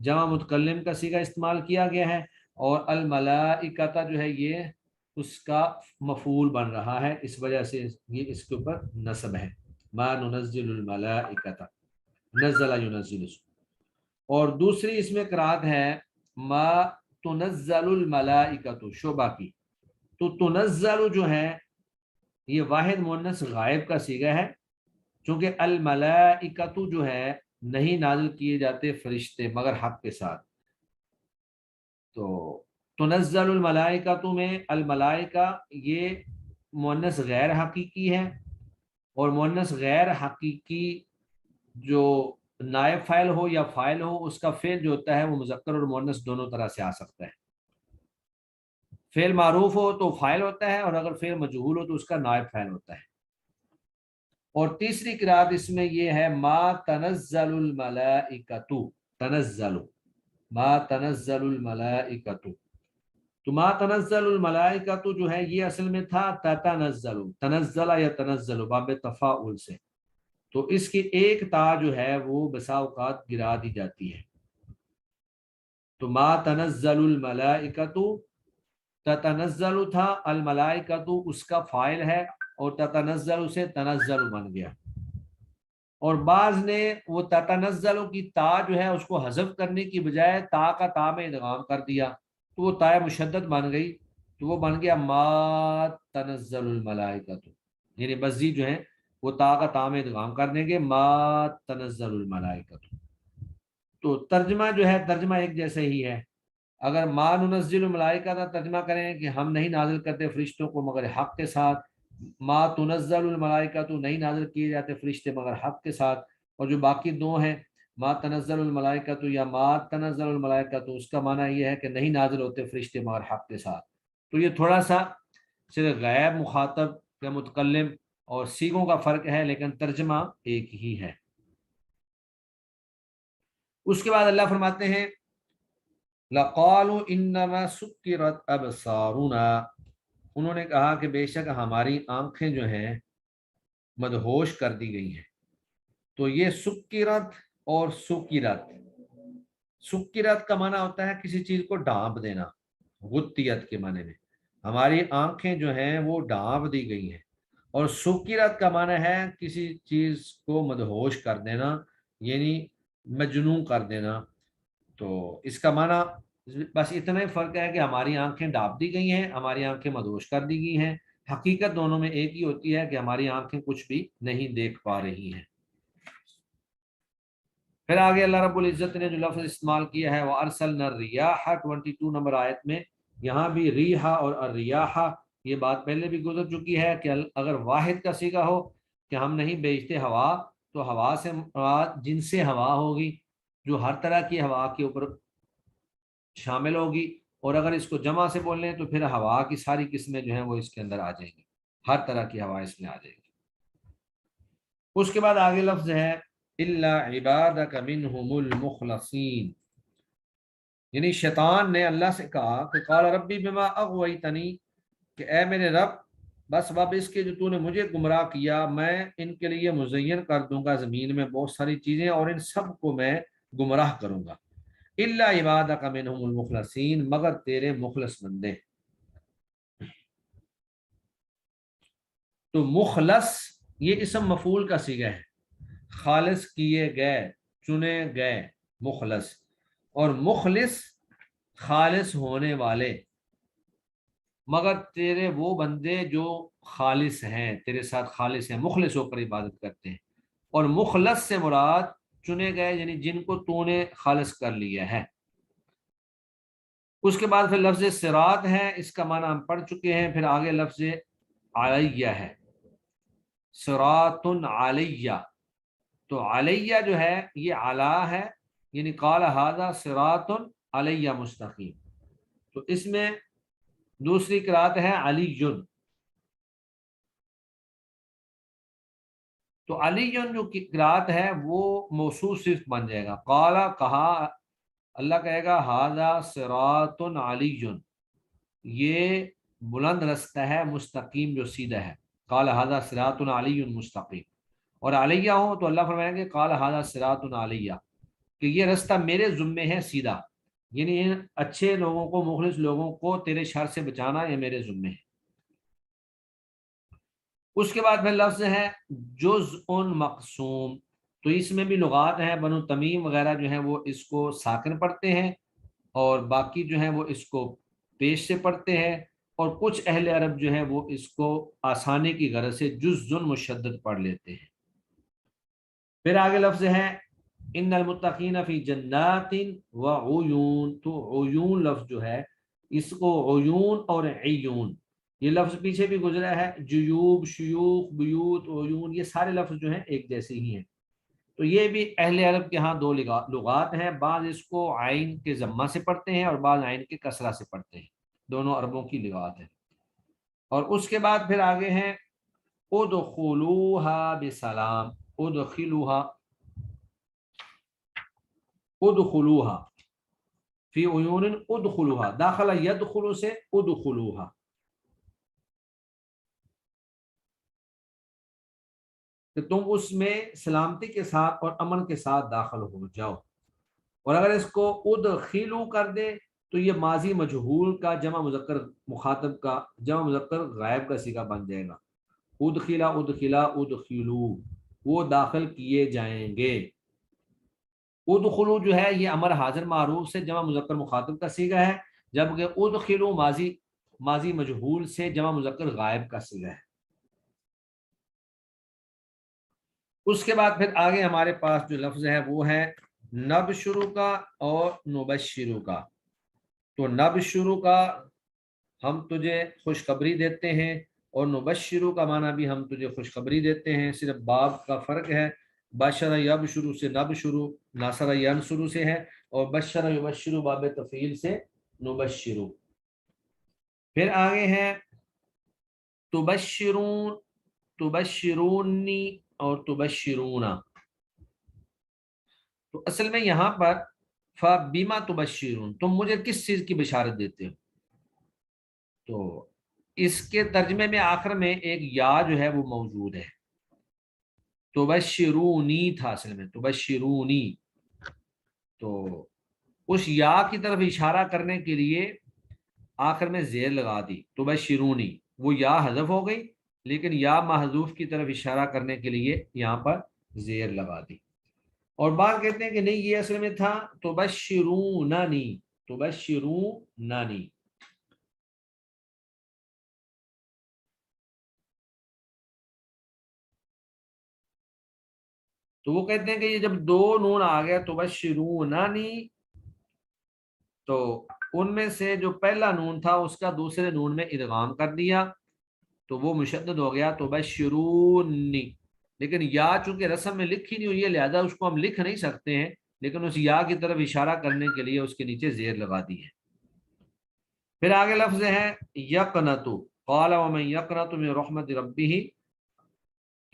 जमा मुतकल्लिम का सीगा इस्तेमाल किया गया है, और अल मलाइकता जो है ये उसका मफूल बन रहा है, इस वजह से ये इसके ऊपर नस्ब है, मा नुनज़्ज़िलुल मलाइकता, नज़्ज़ला युनज़्ज़िलु। और दूसरी इसमें करात है मा तुनज़्ज़लुल मलाइकतु, शोबा की। तो तुनज़्ज़लु जो है ये वाहिद मुअन्नस गायब का सीगा है, चूंकि अल मलाइकतु जो है नहीं नाजिल किए जाते फरिश्ते मगर हक के साथ, تو तुनज़्ज़लुल मलाइकतु में अल मलाइका ये मुअन्नस गैर हकीकी है, और मुअन्नस गैर हकीकी जो नायब फ़ाइल हो या फ़ाइल हो, उसका फ़ेल जो होता है वो मुज़क्कर और मुअन्नस दोनों तरह से आ सकता है। फ़ेल मारूफ हो तो फ़ाइल होता है, और अगर फ़ेल मजहूल हो तो उसका नायब फ़ाइल होता है। और तीसरी किरात इसमें ये है मा तनज़्ज़लुल मलाइकतु, तनज़्ज़लु, मा तनज़्ज़लुल मलाइकतु। तो मा तनज़्ज़लुल मलाइकतु जो है ये असल में था ततनज़्ज़लु, तनज़्ज़ला या तनज़्ज़लु बाब तफ़ाउल से। तो इसकी एक ता जो है वो बसा औकात गिरा दी जाती है। तो मा तनज़्ज़लुल मलाइकतु, ततनज़्ज़लु था, अल मलाइकतु उसका फाइल है, और ततनज़्ज़लु से तनज़्ज़लु बन गया। और बाज ने वो ततनज़्ज़लु की ता जो है उसको हज़फ करने की बजाय ता का ता में इदगाम कर दिया, तो वो ता मुशद्दद बन गई, तो वो बन गया मा तनज़्ज़लुल मलाइकतु। यानी मस्जिद जो है वो ता का ता में इदगाम कर देंगे, मा तनज़्ज़लुल मलाइकतु। तो तर्जमा जो है तर्जमा एक जैसे ही है। अगर मा नुनज़्ज़िलुल मलाइका का तर्जमा करें कि हम नहीं नाजिल करते फरिश्तों को मगर हक के साथ, मा तुनज़्ज़लुल मलाइका तो नहीं नाजिल किए जाते फरिश्ते मगर हक के साथ, और जो बाकी दो हैं मा तनज़्ज़लुल मलाइका तो या मा तनज़्ज़लुल मलाइका तो उसका माना यह है कि नहीं नाजिल होते फरिश्ते मगर हक के साथ। तो ये थोड़ा सा सिर्फ गैर मुखातब या मुतकल्लिम और सीगों का फ़र्क है, लेकिन तर्जमा एक ही है। उसके बाद अल्लाह फरमाते हैं लक़ालू इन्नमा सुक्किरत अबसारुना, उन्होंने कहा कि बेशक हमारी आंखें जो हैं मदहोश कर दी गई हैं। तो ये सुक्किरत और सुकिरत, सुक्किरत का माना होता है किसी चीज को ढांप देना, गुत्तियत के माने में हमारी आंखें जो हैं वो ढांप दी गई हैं, और सुकिरत का माना है किसी चीज को मदहोश कर देना, यानी मजनू कर देना। तो इसका माना बस इतना ही फर्क है कि हमारी आंखें ढांप दी गई हैं, हमारी आंखें मदहोश कर दी गई हैं। हकीकत दोनों में एक ही होती है कि हमारी आंखें कुछ भी नहीं देख पा रही हैं। फिर आगे अल्लाह रब्बुल इज्जत ने जो लफ्ज इस्तेमाल किया है वो अरसलना रियाह 22 नंबर आयत में, यहाँ भी रिहा और रियाहा ये बात पहले भी गुजर चुकी है कि अगर वाहिद का सीगा हो कि हम नहीं बेचते हवा, तो हवा से मुराद जिनसे हवा होगी जो हर तरह की हवा के ऊपर शामिल होगी, और अगर इसको जमा से बोल लें तो फिर हवा की सारी किस्में जो हैं वो इसके अंदर आ जाएंगी, हर तरह की हवा इसमें आ जाएगी। उसके बाद आगे लफ्ज है इल्ला इबादक मिनहुमुल मुखलसीन, यानी शैतान ने अल्लाह से कहा कि काल रब्बी बिमा अग़वैतनी, कि ए मेरे रब बस अब इसके जो तूने मुझे गुमराह किया मैं इनके लिए मुज़य्यन कर दूंगा ज़मीन में बहुत सारी चीज़ें, और इन सब को मैं गुमराह करूंगा। इल्ला इबादक मिनहुमुल मुखलसीन, मगर तेरे मुखलस बंदे। तो मुखलस ये इसम मफूल का सीगा है, खालिस किए गए, चुने गए, मुखलस। और मुखलिस खालिस होने वाले, मगर तेरे वो बंदे जो खालिस हैं, तेरे साथ खालिस हैं, मुखलिस होकर इबादत करते हैं। और मुखलस से मुराद चुने गए, यानी जिनको तूने खालिस कर लिया है। उसके बाद फिर लफ्ज सिरात है, इसका माना हम पढ़ चुके हैं। फिर आगे लफ्ज अलैया है, सिरातुन अलैया। तो अलैया जो है ये अला है, यानी काला हादा सिरातुन अलैया मुस्तकीम। तो इसमें दूसरी किरात है अलीयुन। तो अलीयुन जो किरात है वो मौसूल सिर्फ बन जाएगा, काला कहा, अल्लाह कहेगा हादा सिरातुन अलीयुन, ये बुलंद रास्ता है मुस्तकीम जो सीधा है, काला हादा सिरातुन अलीयुन मुस्तकीम। और अलैया हो तो अल्लाह फरमाएंगे काला हादा सिरातुन अलैया, कि ये रास्ता मेरे जुम्मे है सीधा, यानी इन अच्छे लोगों को, मुखलिस लोगों को तेरे शर से बचाना ये मेरे जुम्मे है। उसके बाद फिर लफ्ज है जुज़उन मक़सूम। तो इसमें भी लुगात हैं, बनु तमीम वगैरह जो हैं वो इसको साकिन पढ़ते हैं, और बाकी जो हैं वो इसको पेश से पढ़ते हैं, और कुछ अहले अरब जो हैं वो इसको आसानी की गरज से जुज़्उन मुशद्दद पढ़ लेते हैं। फिर आगे लफ्ज है ان المتقین فی جنات و عیون، تو عیون لفظ جو ہے اس کو عیون اور عیون، یہ لفظ پیچھے بھی گزرا ہے، جیوب، شیوخ، بیوت، عیون، یہ سارے لفظ جو ہیں ایک جیسے ہی ہیں۔ تو یہ بھی اہل عرب کے ہاں دو لغات ہیں، بعض اس کو عین کے ضمہ سے پڑھتے ہیں اور بعض عین کے کسرہ سے پڑھتے ہیں، دونوں عربوں کی لغات ہیں۔ اور اس کے بعد پھر آگے ہیں ادخلوها بسلام، ادخلوها فی عیون، ادخلوها، داخل یدخل سے ادخلوها، کہ تم اس میں سلامتی کے ساتھ اور امن کے ساتھ داخل ہو جاؤ۔ اور اگر اس کو ادخلو کر دے تو یہ ماضی مجہول کا جمع مذکر مخاطب کا جمع مذکر غائب کا صیغہ بن جائے گا، ادخلا، ادخلا، ادخلو، وہ داخل کیے جائیں گے۔ ادخلو جو ہے یہ امر حاضر معروف سے جمع مذکر مخاطب کا صیغہ ہے، جبکہ ادخلو ماضی مجہول سے جمع مذکر غائب کا صیغہ ہے۔ اس کے بعد پھر آگے ہمارے پاس جو لفظ ہے وہ ہے نبشرو کا اور نبشرو کا۔ تو نبشرو کا ہم تجھے خوشخبری دیتے ہیں، اور نبشرو کا معنی بھی ہم تجھے خوشخبری دیتے ہیں، صرف باب کا فرق ہے، بشر یبشرو سے نبشرو، ناصر ینصرو سے ہے، اور بشر یبشرو باب تفعیل سے نبشرو۔ پھر آگے ہے تبشرون، تبشرونی اور تبشرونا۔ تو اصل میں یہاں پر فَبِمَا تُبَشِّرُونَ، تم مجھے کس چیز کی بشارت دیتے ہو؟ تو اس کے ترجمے میں آخر میں ایک یا جو ہے وہ موجود ہے، تبشرونی تھا اصل میں، تبشرونی، تو اس یا کی طرف اشارہ کرنے کے لیے آخر میں زیر لگا دی، تبشرونی، وہ یا حذف ہو گئی لیکن یا محذوف کی طرف اشارہ کرنے کے لیے یہاں پر زیر لگا دی۔ اور بعض کہتے ہیں کہ نہیں، یہ اصل میں تھا تبشروننی، تبشروننی۔ تو وہ کہتے ہیں کہ یہ جب دو نون آ گیا تبشروننی، تو ان میں سے جو پہلا نون تھا اس کا دوسرے نون میں ادغام کر دیا تو وہ مشدد ہو گیا تبشرونی، لیکن یا چونکہ رسم میں لکھی نہیں ہوئی ہے لہذا اس کو ہم لکھ نہیں سکتے ہیں، لیکن اس یا کی طرف اشارہ کرنے کے لیے اس کے نیچے زیر لگا دی ہے۔ پھر آگے لفظ ہے یقنتو، قال ومن یقنت من رحمت ربہ،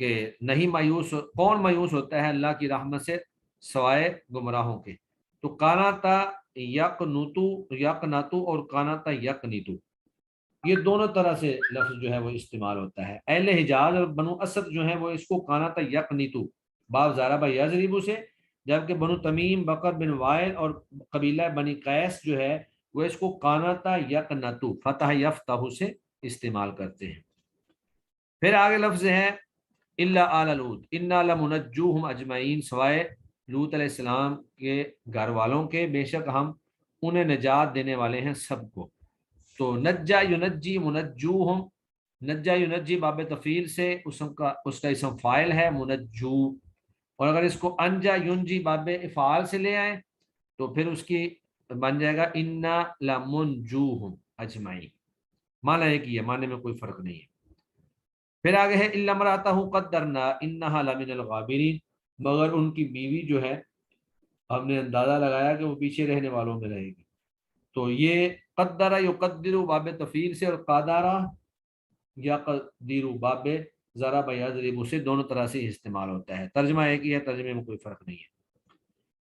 کہ نہیں مایوس، کون مایوس ہوتا ہے اللہ کی رحمت سے سوائے گمراہوں کے۔ تو قانتا یقنتو، یقنتو اور قانتا یقنتو، یہ دونوں طرح سے لفظ جو ہے وہ استعمال ہوتا ہے۔ اہل حجاز اور بنو اسد جو ہیں وہ اس کو قانتا یقنتو باب ضرب یضرب سے، جبکہ بنو تمیم، بکر بن وائل اور قبیلہ بنی قیس جو ہے وہ اس کو قانتا یقنتو فتح یفتح سے استعمال کرتے ہیں۔ پھر آگے لفظ ہے الا آل لوط انا لمنجوہم اجمعین، سوائے لوط علیہ السلام کے گھر والوں کے، بے شک ہم انہیں نجات دینے والے ہیں سب کو۔ تو نجا ینجی، منجوہم، نجا ینجی باب تفعیل سے اس کا اسم فاعل ہے منجو، اور اگر اس کو انجا ینجی باب افعال سے لے آئیں تو پھر اس کی بن جائے گا انا لمنجوہم اجمعین، معنی ایک ہی ہے، معنی میں کوئی فرق نہیں ہے۔ پھر آگے ہے الا امرأتہ قدرنا انہا لمن الغابرین، مگر ان کی بیوی جو ہے ہم نے اندازہ لگایا کہ وہ پیچھے رہنے والوں میں رہے گی۔ تو یہ قدر یقدر باب تفعیل سے، اور قادرہ یا قدیر باب ضرب یضرب سے، دونوں طرح سے استعمال ہوتا ہے، ترجمہ ایک ہی ہے، ترجمے میں کوئی فرق نہیں ہے۔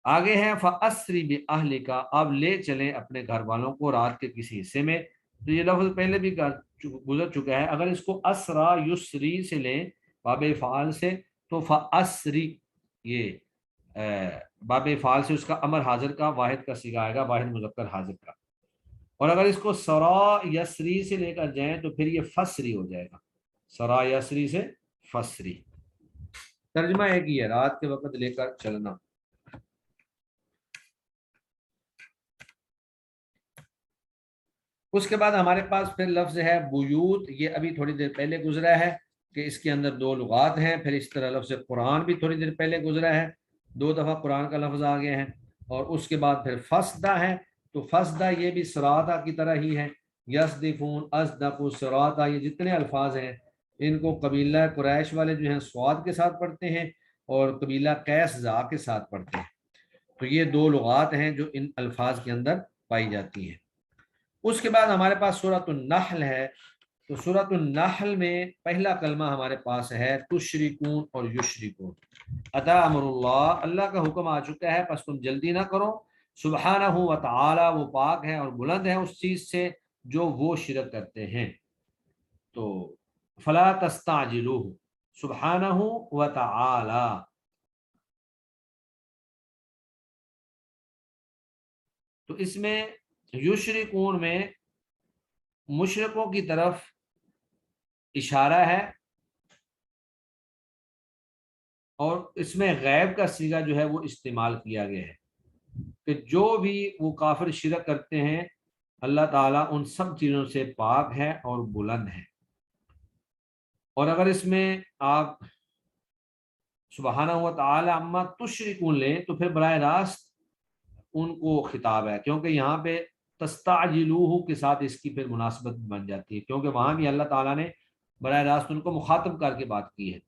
آگے ہے فَأَسْرِ بِأَهْلِكَ، اب لے چلیں اپنے گھر والوں کو رات کے کسی حصے میں۔ تو یہ لفظ پہلے بھی گزر چکا ہے، اگر اس کو اسرا یسری سے لیں باب فعال سے تو فَأَسْرِ، یہ باب فعال سے اس کا امر حاضر کا واحد کا صیغہ آئے گا، واحد مذکر حاضر کا، اور اگر اس کو سرا یسری سے لے کر جائیں تو پھر یہ فسری ہو جائے گا، سرا یسری سے فسری، ترجمہ ایک ہی ہے، رات کے وقت لے کر چلنا۔ اس کے بعد ہمارے پاس پھر لفظ ہے بیوت، یہ ابھی تھوڑی دیر پہلے گزرا ہے کہ اس کے اندر دو لغات ہیں، پھر اس طرح لفظ قرآن بھی تھوڑی دیر پہلے گزرا ہے۔ 2 दफ़ा कुरान का लफ्ज़ आ गया है। और उसके बाद फिर फसदा है, तो फसदा ये भी सराता की तरह ही है। यसदिफून, असदकु, सराता, ये जितने अल्फाज हैं इनको कबीला कुरैश वाले जो हैं स्वाद के साथ पढ़ते हैं और कबीला कैस जा के साथ पढ़ते हैं। तो ये 2 लुगात हैं जो इन अल्फाज के अंदर पाई जाती हैं। उसके बाद हमारे पास सूरतुन नहल है। तो सूरतुन नहल में पहला कलमा हमारे पास है तुशरिकून और युशरिकून। अता अमरुल्लाह, अल्लाह का हुक्म आ चुका है, बस तुम जल्दी ना करो। सुब्हानहू व तआला, वो पाक है और बुलंद है उस चीज से जो वो शिरक करते हैं। तो फला तस्ताजिलूहु, सुब्हानहू व तआला। तो इसमें युशरिकून में मुशरिकों की तरफ इशारा है और इसमें गैब का सीगा जो है वो इस्तेमाल किया गया है कि जो भी वो काफिर शिरक करते हैं अल्लाह ताला उन सब चीज़ों से पाक है और बुलंद है। और अगर इसमें आप सुबहानहू व तआला अम्मा तुशरिकून लें तो फिर बराह रास्त उनको खिताब है, क्योंकि यहाँ पे तस्ताजिलूहु के साथ इसकी फिर मुनासबत बन जाती है, क्योंकि वहाँ भी अल्लाह ताला ने बराह रास्त उनको मुखातब करके बात की है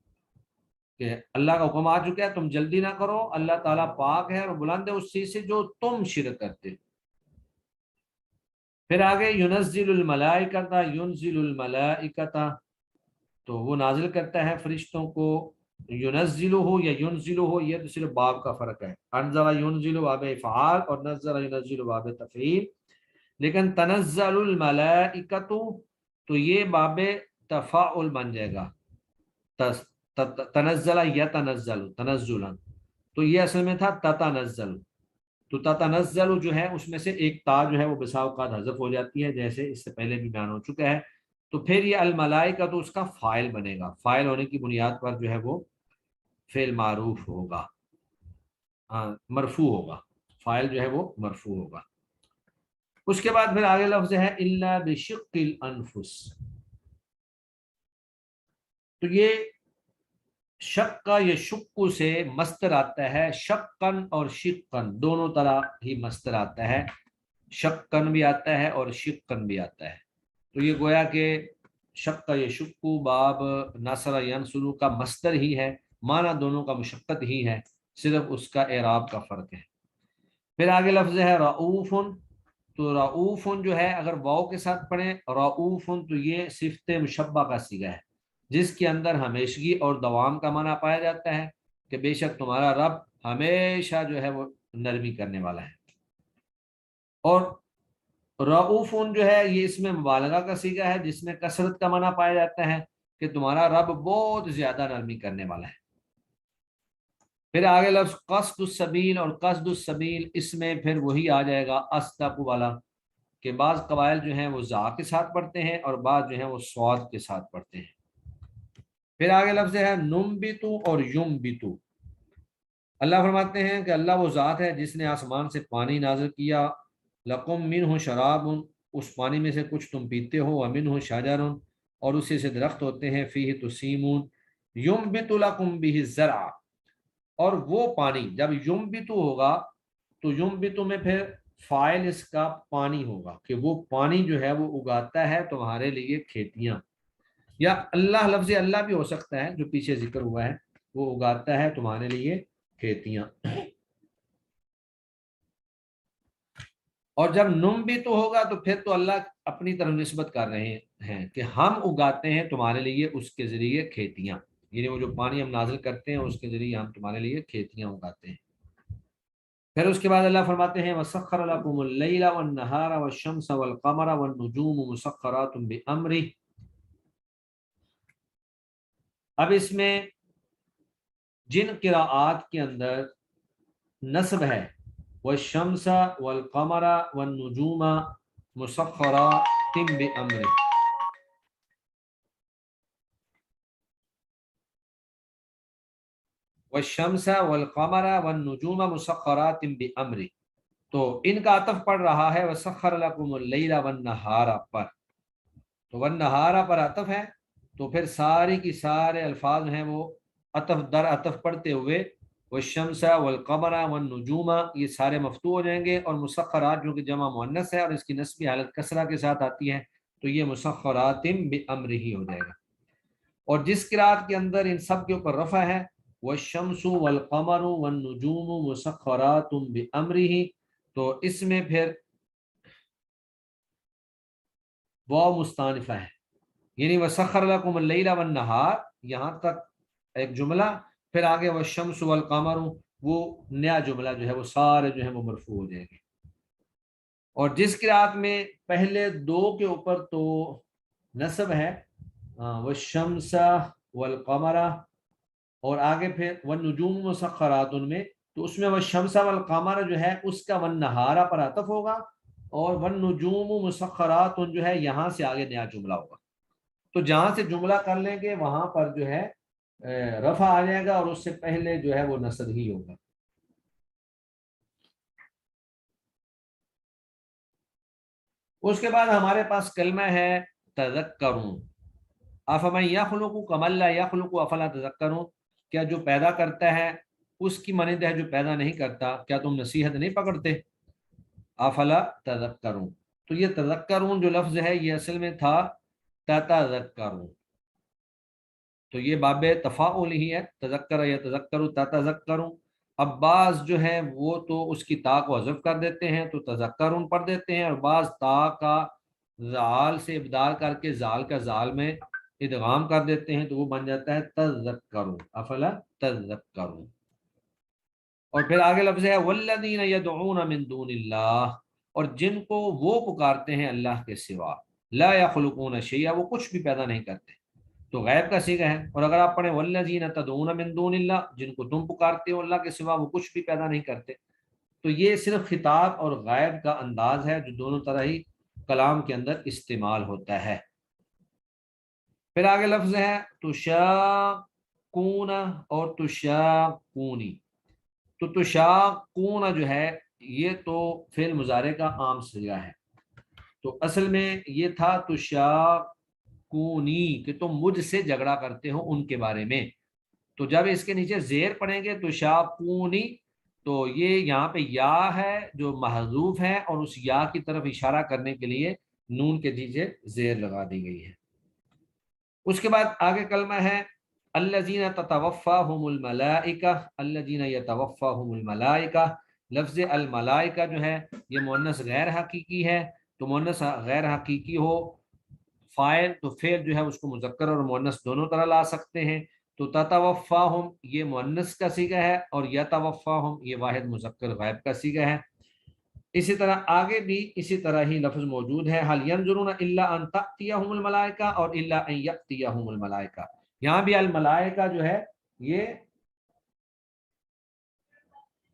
कि अल्लाह का हुक्म आ चुका है, तुम जल्दी ना करो, अल्लाह ताला पाक है और बुलंद है उस चीज से जो तुम शिरक करते हो। फिर आगे युनज़्ज़िलुल मलाइकता, युनज़्ज़िलुल मलाइकता, तो वो नाजिल करता है फरिश्तों को। युनज़्ज़िलु हो या युनज़्ज़िलु हो, ये तो सिर्फ बाब का फर्क है। अनज़ला युनज़्ज़िलु बाब इफ़आल और नज़्ज़ला युनज़्ज़िलु बाब तफ़ईल। लेकिन तनज़्ज़लुल मलाइकतु, तो ये बाब तफ़ाउल बन जाएगा। तनज़्ज़ला या तनज़्ज़लु तनज़्ज़ुलन, तो ये असल में था ततनज़्ज़लु। तो ततनज़्ज़लु जो है उसमें से एक ता जो है वो बिसा औक़ात हज़फ हो जाती है, जैसे इससे पहले भी बयान हो चुका है। तो फिर ये अल मलाइका तो उसका फ़ाइल बनेगा, फ़ाइल होने की बुनियाद पर जो है वो फ़िल मारूफ होगा, हाँ मरफू होगा, फ़ाइल जो है वो मरफू होगा। उसके बाद फिर आगे लफ्ज़ है इल्ला बिशिक्किल अनफुस। तो ये शक का ये शुक्कु से मस्तर आता है, शक्कन और शिक्कन दोनों तरह ही मस्तर आता है, शक्कन भी आता है और शिक्कन भी आता है। तो ये गोया के शक का ये शुक्कु बाब नसर यनसुरु का मस्तर ही है, माना दोनों का मुशक्कत ही है, सिर्फ उसका एराब का फ़र्क है। फिर आगे लफ्ज़ है रऊफ़ुन। तो रऊफ़ुन जो है अगर वाव के साथ पढ़ें रऊफ़ुन तो ये सिफ़त मुशब्बा का सीगा है, जिसके अंदर हमेशगी और दवाम का माना पाया जाता है कि बेशक तुम्हारा रब हमेशा जो है वो नरमी करने वाला है। और रऊफ़ुन जो है ये इसमें मुबालगा का सीगा है, जिसमें कसरत का माना पाया जाता है कि तुम्हारा रब बहुत ज्यादा नरमी करने वाला है। फिर आगे लफ्ज़ क़स्दुस सबील, और क़स्दुस सबील इसमें फिर वही आ जाएगा अस्दक़ वाला, के बाज़ कबाइल जो हैं वो जा के साथ पढ़ते हैं और बाज़ जो हैं वो स्वाद के साथ पढ़ते हैं। फिर आगे लफ्ज़ है नुम्बितु और युम्बितु। अल्लाह फरमाते हैं कि अल्लाह वो ज़ात है जिसने आसमान से पानी नाज़िल किया, लकुम मिन्हु शराबुन, उस पानी में से कुछ तुम पीते हो, व मिन्हु शजरुन, और उसी से दरख्त होते हैं, फीहि तुसीमून, युम्बितु लकुम बिहि ज़रअ। और वो पानी जब युम्बितु होगा तो युम्बितु में फिर फाइल इसका पानी होगा कि वो पानी जो है वो उगाता है तुम्हारे लिए खेतियां, या अल्लाह लफ्ज़ अल्लाह भी हो सकता है जो पीछे जिक्र हुआ है, वो उगाता है तुम्हारे लिए खेतियां। और जब नुम भी तो होगा तो फिर तो अल्लाह अपनी तरफ निस्बत कर रहे हैं कि हम उगाते हैं तुम्हारे लिए उसके जरिए खेतियां, यानी वो जो पानी हम नाजिल करते हैं उसके जरिए हम तुम्हारे लिए खेतियां उगाते हैं। फिर उसके बाद अल्लाह फरमाते हैं वसख्खर लकुमुल लैला वन नहारा वश्शम्स वल कमरा वन नुजूम मुसख्खरातुम बिअम्रिह। अब इसमें जिन किराआत के अंदर नस्ब है वश्शम्स वल कमरा वन नुजूम मुसख्खरातिम बिअम्रिह, वश्शम्स वल कमरा वन नुजूम मुसख्खरातिम बिअम्रिह, तो इनका अतफ पड़ रहा है वसख्खर लकुमुल लैला वन नहारा पर। तो वन नहारा पर अतफ है, तो फिर सारे की सारे अल्फाज हैं वो अतफ दर अतफ पढ़ते हुए वश्शम्स वल-क़मर वन-नुजूम, ये सारे मफ्तू हो जाएंगे, और मुसख्खरात जो कि जमा मुअन्नस है और इसकी नस्बी हालत कसरा के साथ आती है, तो ये मुसख्खरातिन बिअम्रिही हो जाएगा। और जिस किरात के अंदर इन सब के ऊपर रफ़ा है, वश्शम्सु वल-क़मरु वन-नुजूमु मुसख्खरातुम बिअम्रिही, तो इसमें फिर वाव मुस्तानिफा है, यानी वसख्खर लकुमुल लैला वन नहार, यहाँ तक एक जुमला, फिर आगे वश्शम्सु वल क़मरु, वो नया जुमला जो है वो सारे जो है वो मरफू हो जाएंगे। और जिस किरात में पहले दो के ऊपर तो नस्ब है, वश्शम्स वल क़मरा, और आगे फिर वन नुजूम मुसख्खरातुन में, तो उसमें वश्शम्स वल क़मर जो है उसका वन नहारा पर अतफ होगा, और वन नुजूम मुसख्खरातुन जो है यहाँ से आगे नया जुमला होगा। तो जहां से जुमला कर लेंगे वहां पर जो है रफा आ जाएगा, और उससे पहले जो है वो नस्ब ही होगा। उसके बाद हमारे पास कलमा है तज़क्करू, अफमन यख़्लुक़ु कमन ला यख़्लुक़ु अफ़ला तज़क्करून, क्या जो पैदा करता है उसकी मानद है जो पैदा नहीं करता, क्या तुम नसीहत नहीं पकड़ते। अफ़ला तज़क्करून, तो ये तज़क्करून जो लफ्ज़ है ये असल में था ततज़क्करून, तो ये बाबे तफ़ाउल ही है, तज़क्कर या तज़क्करु ततज़क्करु। अब बाज़ जो है वो तो उसकी ता को हज़फ कर देते हैं तो तज़क्करुन पढ़ देते हैं, और बाज़ ता का ज़ाल से इब्दाल करके ज़ाल का ज़ाल में इदगाम कर देते हैं, तो वो बन जाता है तज़क्करु, अफ़ला तज़क्करु। और फिर आगे लफ्ज़ है वल्लज़ीना यदऊना मिन दूनिल्लाह, और जिनको वो पुकारते हैं अल्लाह के सिवा, ला यख़्लुक़ूना शैअ, वो कुछ भी पैदा नहीं करते, तो गैब का सीगा है। और अगर आप पढ़े वल्लज़ीना तदऊना मिन दूनिल्लाह, जिनको तुम पुकारते हो अल्लाह के सिवा, वो कुछ भी पैदा नहीं करते, तो ये सिर्फ खिताब और गैब का अंदाज है जो दोनों तरह ही कलाम के अंदर इस्तेमाल होता है। फिर आगे लफ्ज है तुशाकूना और तुशाकूनी, तो तुशाकूना जो है ये तो फेल मुजारे का आम सीगा है, तो असल में ये था तुशाकूनी कि तुम मुझसे झगड़ा करते हो उनके बारे में। तो जब इसके नीचे जेर पढ़ेंगे तुशाकूनी, तो ये यहाँ पे या है जो महजूफ है, और उस या की तरफ इशारा करने के लिए नून के नीचे जेर लगा दी गई है। उसके बाद आगे कलमा है अल्लज़ीना ततवफ़्फ़ाहुमुल मलाइका, अल्लज़ीना यतवफ़्फ़ाहुमुल मलाइका। लफ्ज़ अल मलाइका जो है ये मुअन्नस गैर हकीकी है, तो मुअन्नस गैर हकीकी हो फ़ाइल, तो फेल जो है उसको मुज़क्कर और मुअन्नस दोनों तरह ला सकते हैं। तो ततवफ़्फ़ाहुम ये मुअन्नस का सीगा है, और यतवफ़्फ़ाहुम ये वाहिद मुज़क्कर गैब का सीगा है। इसी तरह आगे भी इसी तरह ही लफ्ज़ मौजूद है, हल यंजुरूना इल्ला अन तअतियहुमुल मलाइका और इल्ला अन यअतियहुमुल मलाइका। यहाँ भी अल मलाइका जो है ये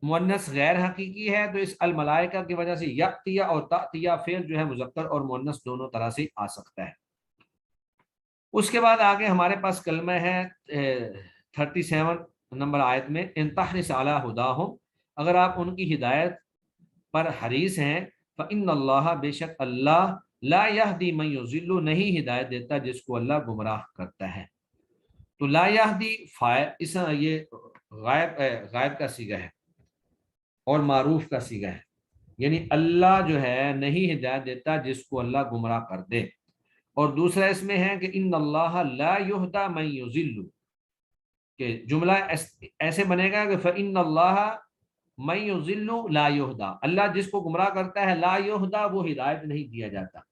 मुअन्नस गैर हकीकी है, तो इस अल मलाइका की वजह से यअतिया और तअतिया फेल जो है मुज़क्कर और मुअन्नस दोनों तरह से आ सकता है। उसके बाद आगे हमारे पास कलमा है 37 नंबर आयत में, इन तहरिस अला हुदाहुम, अगर आप उनकी हिदायत पर हरीस हैं, फ़इन्नल्लाह बेशक अल्लाह ला यहदी मन युज़िल्लु नहीं हिदायत देता जिसको अल्लाह गुमराह करता है। तो ला यहदी इस ये गायब का सीगा है और मारूफ का सीगा है, यानी अल्लाह जो है नहीं हिदायत देता जिसको अल्लाह गुमराह कर दे। और दूसरा इसमें है कि इन्नल्लाह ला युहदा मन युज़िल्लु, कि जुमला ऐसे बनेगा कि फ़इन्नल्लाह मैं युज़िल्लु ला युहदा, अल्लाह जिसको गुमराह करता है ला युहदा वो हिदायत नहीं दिया जाता,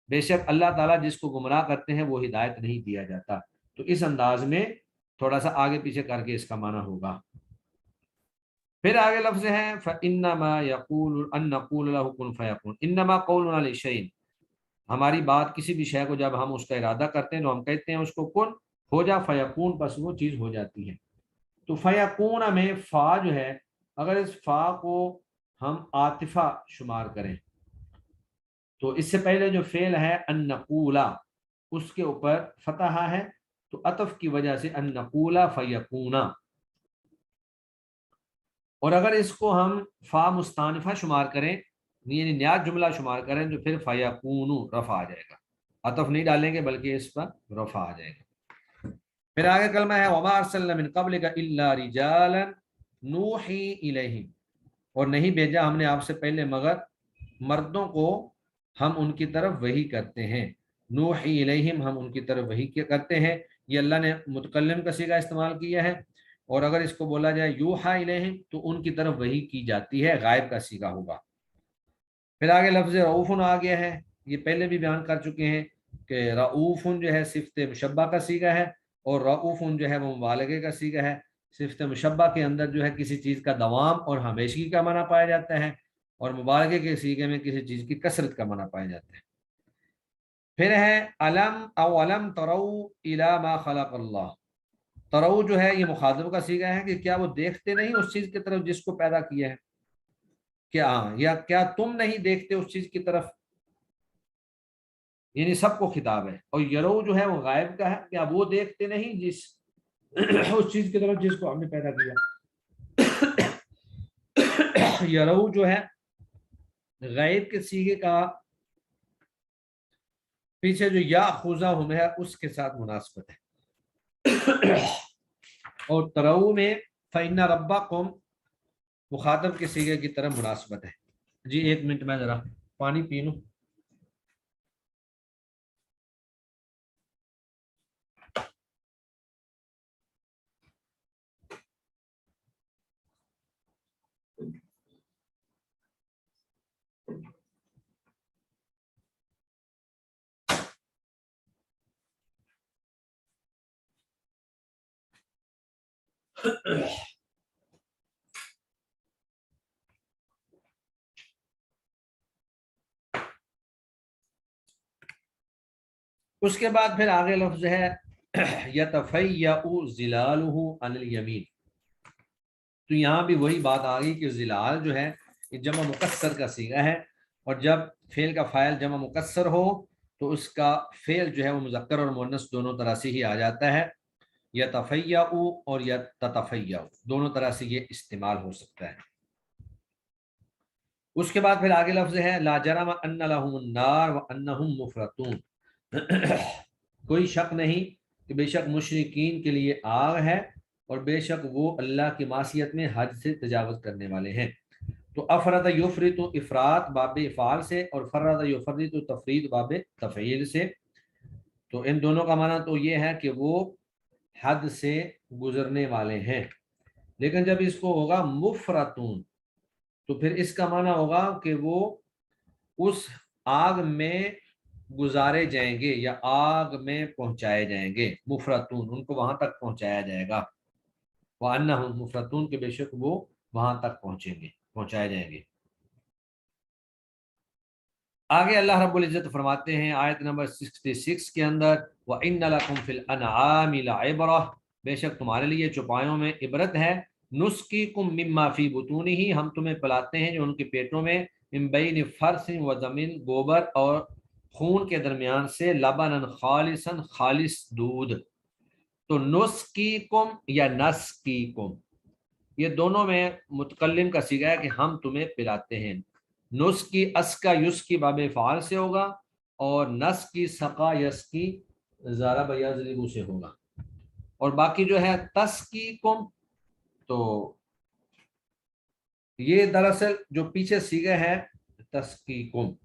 बेशक अल्लाह ताला जिसको गुमराह करते हैं वो हिदायत नहीं दिया जाता। तो इस अंदाज में थोड़ा सा आगे पीछे करके इसका माना होगा। फिर आगे लफ्ज है फ़इन्नमा यक़ूलु अन नक़ूल लहु कुन फ़यकून, इन्नमा क़ौलुना लिशैइन, हमारी बात किसी भी शय को जब हम उसका इरादा करते हैं तो हम कहते हैं उसको कुन हो जा, फ़यकून, बस वो चीज़ हो जाती है। तो फ़यकून में फ़ा जो है, अगर इस फ़ा को हम आतिफ़ा शुमार करें, तो इससे पहले जो फेल है अन्नकूला उसके ऊपर फतहा है, तो अतफ की वजह से अन्नकूला फ़यकूना। और अगर इसको हम फ़ा मुस्तानिफ़ा शुमार करें, यानी नया जुमला शुमार करें, तो फिर फ़यकूनु रफ़ा आ जाएगा, अतफ नहीं डालेंगे बल्कि इस पर रफ़ा आ जाएगा। फिर आगे कलमा है वमा अरसलना मिन क़ब्लिका इल्ला रिजालन नूही इलैहिम, और नहीं भेजा हमने आपसे पहले मगर मर्दों को हम उनकी तरफ वही करते हैं। नूही इलैहिम, हम उनकी तरफ वही करते हैं। ये अल्लाह ने मुतकल्लिम का सीगा इस्तेमाल किया है, और अगर इसको बोला जाए यूहा इलैहिम तो उनकी तरफ वही की जाती है, गायब का सीगा होगा। फिर आगे लफ्ज़ रऊफ़ुन आ गया है, ये पहले भी बयान कर चुके हैं कि रऊफ़ुन जो है सिफ़त मुशब्बा का सीगा है, और रऊफ़ुन जो है वो मुबालगे का सीगा है। सिफ़त मुशब्बा के अंदर जो है किसी चीज़ का दवाम और हमेशगी का माना पाया जाता है, और मुबालगे के सीगे में किसी चीज़ की कसरत का माना पाया जाता है। फिर है अलम अव अलम तरऊ इला मा खलक़ अल्लाह, तरऊ जो है ये मुखातब का सीगा है कि क्या वो देखते नहीं उस चीज़ की तरफ जिसको पैदा किया है, क्या, या क्या तुम नहीं देखते उस चीज़ की तरफ, यानी सबको खिताब है। और यरो जो है वो गायब का है, क्या वो देखते नहीं जिस उस चीज की तरफ जिसको हमने पैदा किया। यरो जो है गायब के सीगे का पीछे जो या खुजा हम है उसके साथ मुनासबत है। और तरऊ में फ़इन्ना रब्बकुम मुखातब के सीगे की तरफ मुनासबत है। जी एक मिनट में जरा पानी पी लूं। उसके बाद फिर आगे लफ्ज है यतफ़य्यउ ज़िलालुहु अनिल यमीन। तो यहाँ भी वही बात आ गई कि ज़िलाल जो है ये जमा मुकस्सर का सीगा है, और जब फेल का फ़ाइल जमा मुकस्सर हो तो उसका फेल जो है वो मुज़क्कर और मुअन्नस दोनों तरह से ही आ जाता है। यतफ़य्यउ और यततफ़य्यउ दोनों तरह से ये इस्तेमाल हो सकता है। उसके बाद फिर आगे लफ्ज है ला जरम अन्न लहुमुन नार व अन्नहुम मुफरतून। कोई शक नहीं कि बेशक मुशरिकीन के लिए आग है, और बेशक वो अल्लाह की मासियत में हद से तजावज़ करने वाले हैं। तो अफरत युफरितु इफरात बाब इफ़ाल से, और फरत युफरितु तफरीद बाब तफ़ईल से। तो इन दोनों का माना तो ये है कि वो हद से गुजरने वाले हैं। लेकिन जब इसको होगा मुफरतून तो फिर इसका माना होगा कि वो उस आग में गुजारे जाएंगे या आग में पहुंचाए जाएंगे। मुफरतून उनको वहां तक पहुंचाया जाएगा। वह अन्नहुम मुफरतून के बेशक वो वहां तक पहुंचेंगे, पहुंचाए जाएंगे। आगे अल्लाह रब्बुल इज्जत फरमाते हैं आयत नंबर 66 के अंदर व इन्न लकुम फिल अनआमि लइब्रा, बेशक तुम्हारे लिए चौपायों में इबरत है। नुस्कीकुम मिम्मा फी बुतूनिही, हम तुम्हें पिलाते हैं जो उनके पेटों में, मिन बैनि फर्सिन व ज़मीन, गोबर और खून के दरमियान से, लबनन खालिसन, खालिस दूध। तो नुस्कीकुम या नस्कीकुम ये दोनों में मुतकल्लिम का सीगा है कि हम तुम्हें पिलाते हैं। नुस की अस का युस की बाबे फ़ाल से होगा, और नस की सका यस की ज़ारा बया ज़रीबू से होगा। और बाकी जो है तस की कुम, तो ये दरअसल जो पीछे सीगे है तस की कुम।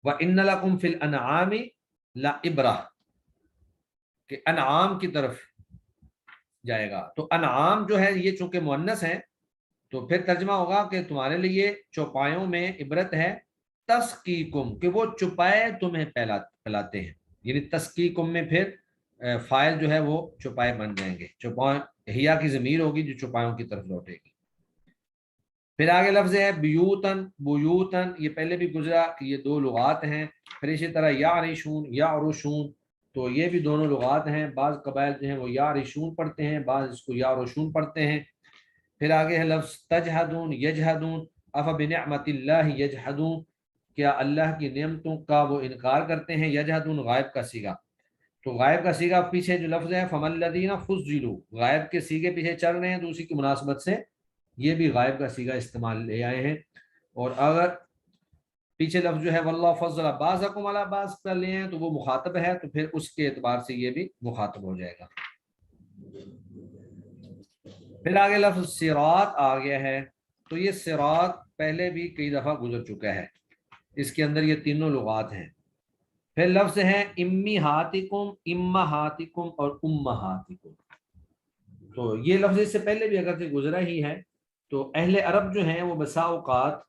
व इन्न लकुम फिल अनआमी ला इब्रा के अनआम की तरफ जाएगा। तो अनआम जो है ये चूंकि मुअन्नस है तो फिर तर्जमा होगा कि तुम्हारे लिए चौपायों में इबरत है। तस्कीकुम कि वो चुपाए तुम्हें पिलाते हैं, यानी तस्कीकुम में फिर फाइल जो है वो चुपाए बन जाएंगे। चुपाए हिया की ज़मीर होगी जो चुपायों की तरफ लौटेगी। फिर आगे लफ्ज है बियूतन बुयूतन, ये पहले भी गुजरा कि ये दो लुगात हैं। फिर इसी तरह या रिशून या अरुशून, तो ये भी दोनों लुगात हैं। बाज़ कबाइल जो हैं वो या रिशून पढ़ते हैं, बाज़ इसको या रुशून पढ़ते हैं। फिर आगे है लफ्ज़ तजहदून यजहदून, अफ़ बिनिअमतिल्लाहि यजहदून, क्या अल्लाह की नेमतों का वो इनकार करते हैं। यजहदून गायब का सीगा, तो गायब का सीगा पीछे जो लफ्ज़ है फमल्लदीना फुज़्ज़िलू, गायब के सीगे पीछे चल रहे हैं, तो उसी की मुनासबत से ये भी गायब का सीगा इस्तेमाल ले आए हैं। और अगर پیچھے لفظ جو ہے واللہ فضل بعضکم علی بعض کر لیے ہیں تو وہ مخاطب ہے، تو پھر اس کے اعتبار سے یہ بھی مخاطب ہو جائے گا۔ پھر آگے لفظ صراط آ گیا ہے، تو یہ صراط پہلے بھی کئی دفعہ گزر چکا ہے، اس کے اندر یہ تینوں لغات ہیں۔ پھر لفظ ہے امی ہاتکم، اما ہاتکم اور امہاتکم، تو یہ لفظ اس سے پہلے بھی اگر سے گزرا ہی ہے، تو اہل عرب جو ہیں وہ بسا اوقات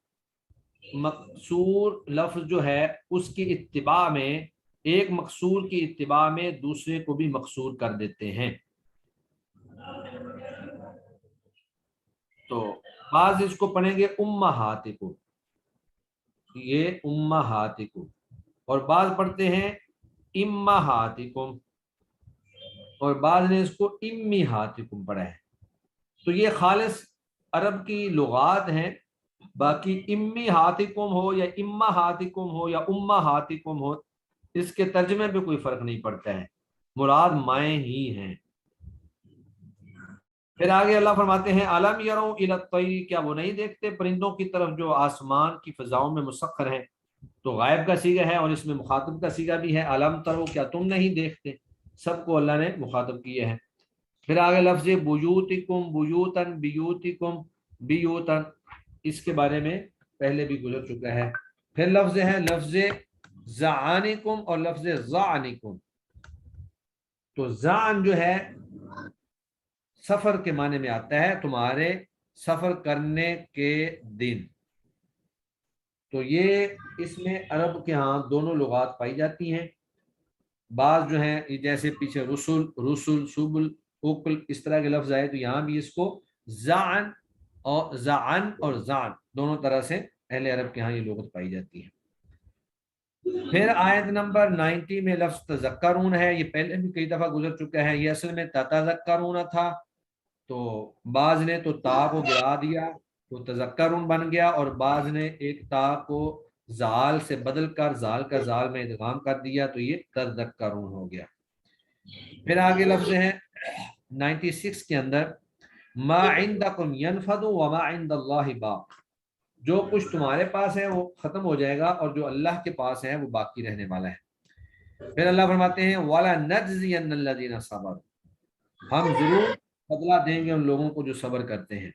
مقصور لفظ جو ہے اس کی اتباع میں، ایک مقصور کی اتباع میں دوسرے کو بھی مقصور کر دیتے ہیں۔ تو بعض اس کو پڑھیں گے امہاتکم، یہ امہاتکم، اور بعض پڑھتے ہیں امہاتکم، اور بعض نے اس کو امی ہاتکم پڑھا ہے۔ تو یہ خالص عرب کی لغات ہیں، باقی امی ہاتکم ہو یا اما ہاتکم ہو یا اما ہاتکم ہو، اس کے ترجمے پہ کوئی فرق نہیں پڑتا ہے، مراد مائیں ہی ہیں۔ پھر آگے اللہ فرماتے ہیں الم یروا الی الطیر، کیا وہ نہیں دیکھتے پرندوں کی طرف جو آسمان کی فضاؤں میں مسخر ہیں، تو غائب کا صیغہ ہے اور اس میں مخاطب کا صیغہ بھی ہے، الم ترو، کیا تم نہیں دیکھتے، سب کو اللہ نے مخاطب کیے ہیں۔ پھر آگے لفظ بیوتکم، بیوتن، بیوتکم، بیوتن، اس کے بارے میں پہلے بھی گزر چکا ہے۔ پھر لفظ ہے لفظ زعانکم اور لفظ زعنکم، تو زعن جو ہے سفر کے معنی میں آتا ہے، تمہارے سفر کرنے کے دن، تو یہ اس میں عرب کے ہاں دونوں لغات پائی جاتی ہیں۔ بعض جو ہیں جیسے پیچھے رسول، رسول، سبل، اوکل، اس طرح کے لفظ آئے، تو یہاں بھی اس کو زعن اور زعن اور زعن دونوں طرح سے اہل عرب کے ہاں یہ لغت پائی جاتی ہے۔ پھر آیت نمبر 90 میں لفظ تذکرون ہے، یہ پہلے بھی کئی دفعہ گزر چکا ہے، یہ اصل میں تتذکرون تھا، تو بعض نے تو تا کو گرا دیا تو تذکرون بن گیا، اور بعض نے ایک تا کو زال سے بدل کر زال کا زال میں ادغام کر دیا، تو یہ تذکرون ہو گیا۔ پھر آگے لفظ ہے 96 کے اندر ما عندکم ینفد وما عند اللہ باق، جو کچھ تمہارے پاس ہے وہ ختم ہو جائے گا اور جو اللہ کے پاس ہے وہ باقی رہنے والا ہے۔ پھر اللہ فرماتے ہیں وَلَنَجْزِيَنَّ الَّذِينَ صَبَرُوا، ہم ضرور بدلہ دیں گے ان لوگوں کو جو صبر کرتے ہیں۔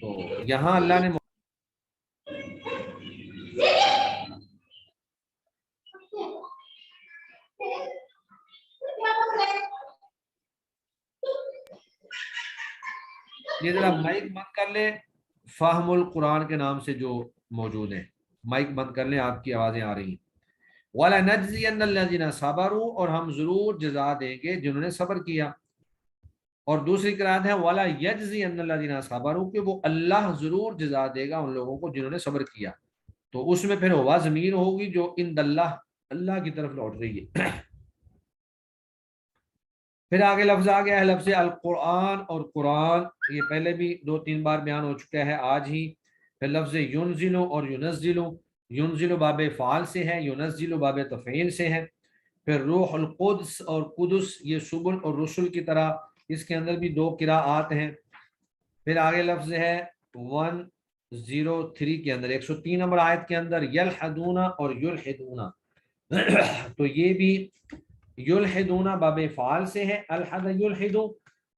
تو یہاں اللہ نے یہ ذرا مائک بند کر لیں، فہم القرآن کے نام سے جو موجود ہے، مائک بند کر لیں، آپ کی آوازیں آ رہی ہیں۔ وَلَنَجْزِيَنَّ الَّذِينَ صَبَرُوا، اور ہم ضرور جزا دیں گے جنہوں نے صبر کیا۔ اور دوسری قرآن ہے وَلَا يَجْزِيَنَّ الَّذِينَ صَبَرُوا، کہ وہ اللہ ضرور جزا دے گا ان لوگوں کو جنہوں نے صبر کیا، تو اس میں پھر ہوا ضمیر ہوگی جو ان اللہ، اللہ کی طرف لوٹ رہی ہے۔ پھر آگے لفظ آ گیا ہے لفظ القرآن اور قرآن، یہ پہلے بھی 2-3 بار بیان ہو چکا ہے آج ہی۔ پھر لفظ ینزل اور ینزل، ینزل باب فعال سے ہے، ینزل باب تفعیل سے ہے۔ پھر روح القدس اور قدس، یہ سبل اور رسل کی طرح، اس کے اندر بھی 2 قراءات ہیں۔ پھر آگے لفظ ہے 103 کے اندر، 103 نمبر آیت کے اندر یلحدون اور یلحدون، تو یہ بھی یلحدون باب فعال سے ہے، الحد یلحد،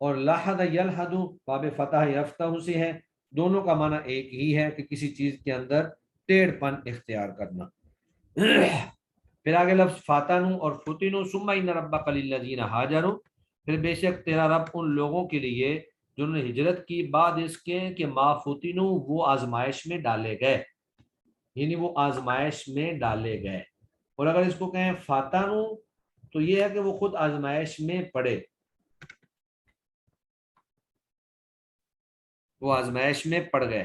اور لحد یلحد باب فتح یفتح سے ہے، دونوں کا معنی ایک ہی ہے کہ کسی چیز کے اندر ٹیڑھ پن اختیار کرنا۔ پھر آگے لفظ فاتنو اور فتنو، ثم ان ربک للذین ہاجروا، پھر بے شک تیرا رب ان لوگوں کے لیے جنہوں نے ہجرت کی بعد اس کے کہ ما فتنو، وہ آزمائش میں ڈالے گئے، یعنی وہ آزمائش میں ڈالے گئے۔ اور اگر اس کو کہیں فاتنو تو یہ ہے کہ وہ خود آزمائش میں پڑے، وہ آزمائش میں پڑ گئے۔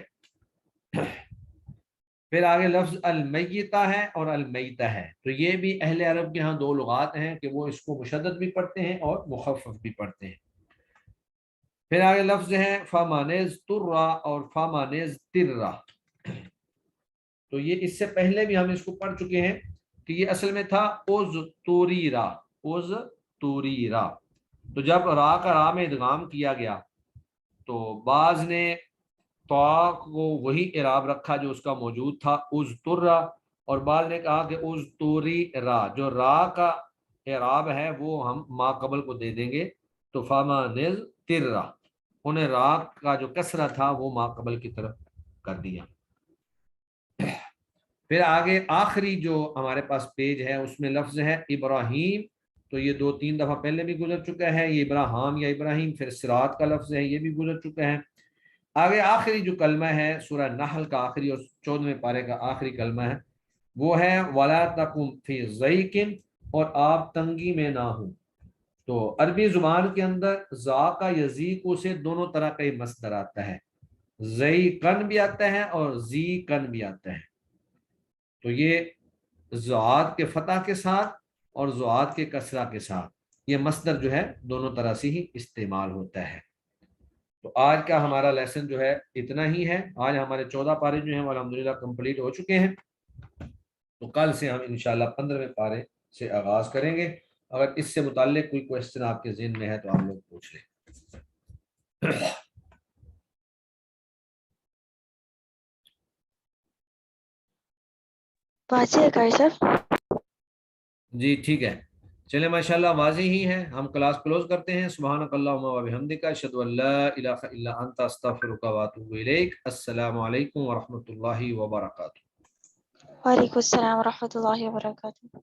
پھر آگے لفظ المیتہ ہے اور المیتہ ہے، تو یہ بھی اہل عرب کے ہاں 2 لغات ہیں کہ وہ اس کو مشدد بھی پڑھتے ہیں اور مخفف بھی پڑھتے ہیں۔ پھر آگے لفظ ہے فامانز ترا اور فامانز ترا، تو یہ اس سے پہلے بھی ہم اس کو پڑھ چکے ہیں کہ یہ اصل میں تھا اوز توریرا، اوز توریرا، تو جب را کا را میں ادغام کیا گیا تو بعض نے तो को वही इराब रखा जो उसका मौजूद था, उज़तुर्रा, और बाद ने कहा कि उज़तुरी रा, जो रा का इराब है वो हम मा कबल को दे देंगे, तो फामा निज तिर्रा, उन्हें रा का जो कसरा था वो मा कबल की तरफ कर दिया। फिर आगे आखिरी जो हमारे पास पेज है उसमें लफ्ज है इब्राहिम, तो ये 2-3 दफा पहले भी गुजर चुका है, ये इब्राहिम या इब्राहिम। फिर सिरात का लफ्ज है, ये भी गुजर चुका है। आगे आखिरी जो कलमा है सूरह नहल का आखिरी और 14वें पारे का आखिरी कलमा है, वो है वला तकुम फी ज़ईकिन, और आप तंगी में ना हो। तो अरबी जुबान के अंदर जा का यजीकु से दोनों तरह का ही मसदर आता है, जई कन भी आता है और जी कन भी आता है। तो ये ज़ुआद के फतह के साथ और ज़ुआद के कसरा के साथ ये मसदर जो है दोनों तरह से ही इस्तेमाल होता है। तो आज का हमारा लेसन जो है इतना ही है। आज हमारे 14 पारे जो हैं वो अल्हम्दुलिल्लाह कंप्लीट हो चुके हैं। तो कल से हम इंशाल्लाह 15वें पारे से आगाज करेंगे। अगर इससे मुताल्लिक कोई क्वेश्चन आपके ज़हन में है तो आप लोग पूछ लें। वाज़ेह है कारी साहब? जी ठीक है, चले माशाल्लाह वाज़ी ही है। हम क्लास क्लोज करते हैं। सुब्हानकल्लाहुम्मा व बिहम्दिका अशहदु अल्ला इलाहा इल्ला अंता अस्तगफिरुका व अतूबु इलैक। अस्सलामु अलैकुम व रहमतुल्लाहि व बरकातुहू। वालेकुम अस्सलाम व रहमतुल्लाहि व बरकातुहू।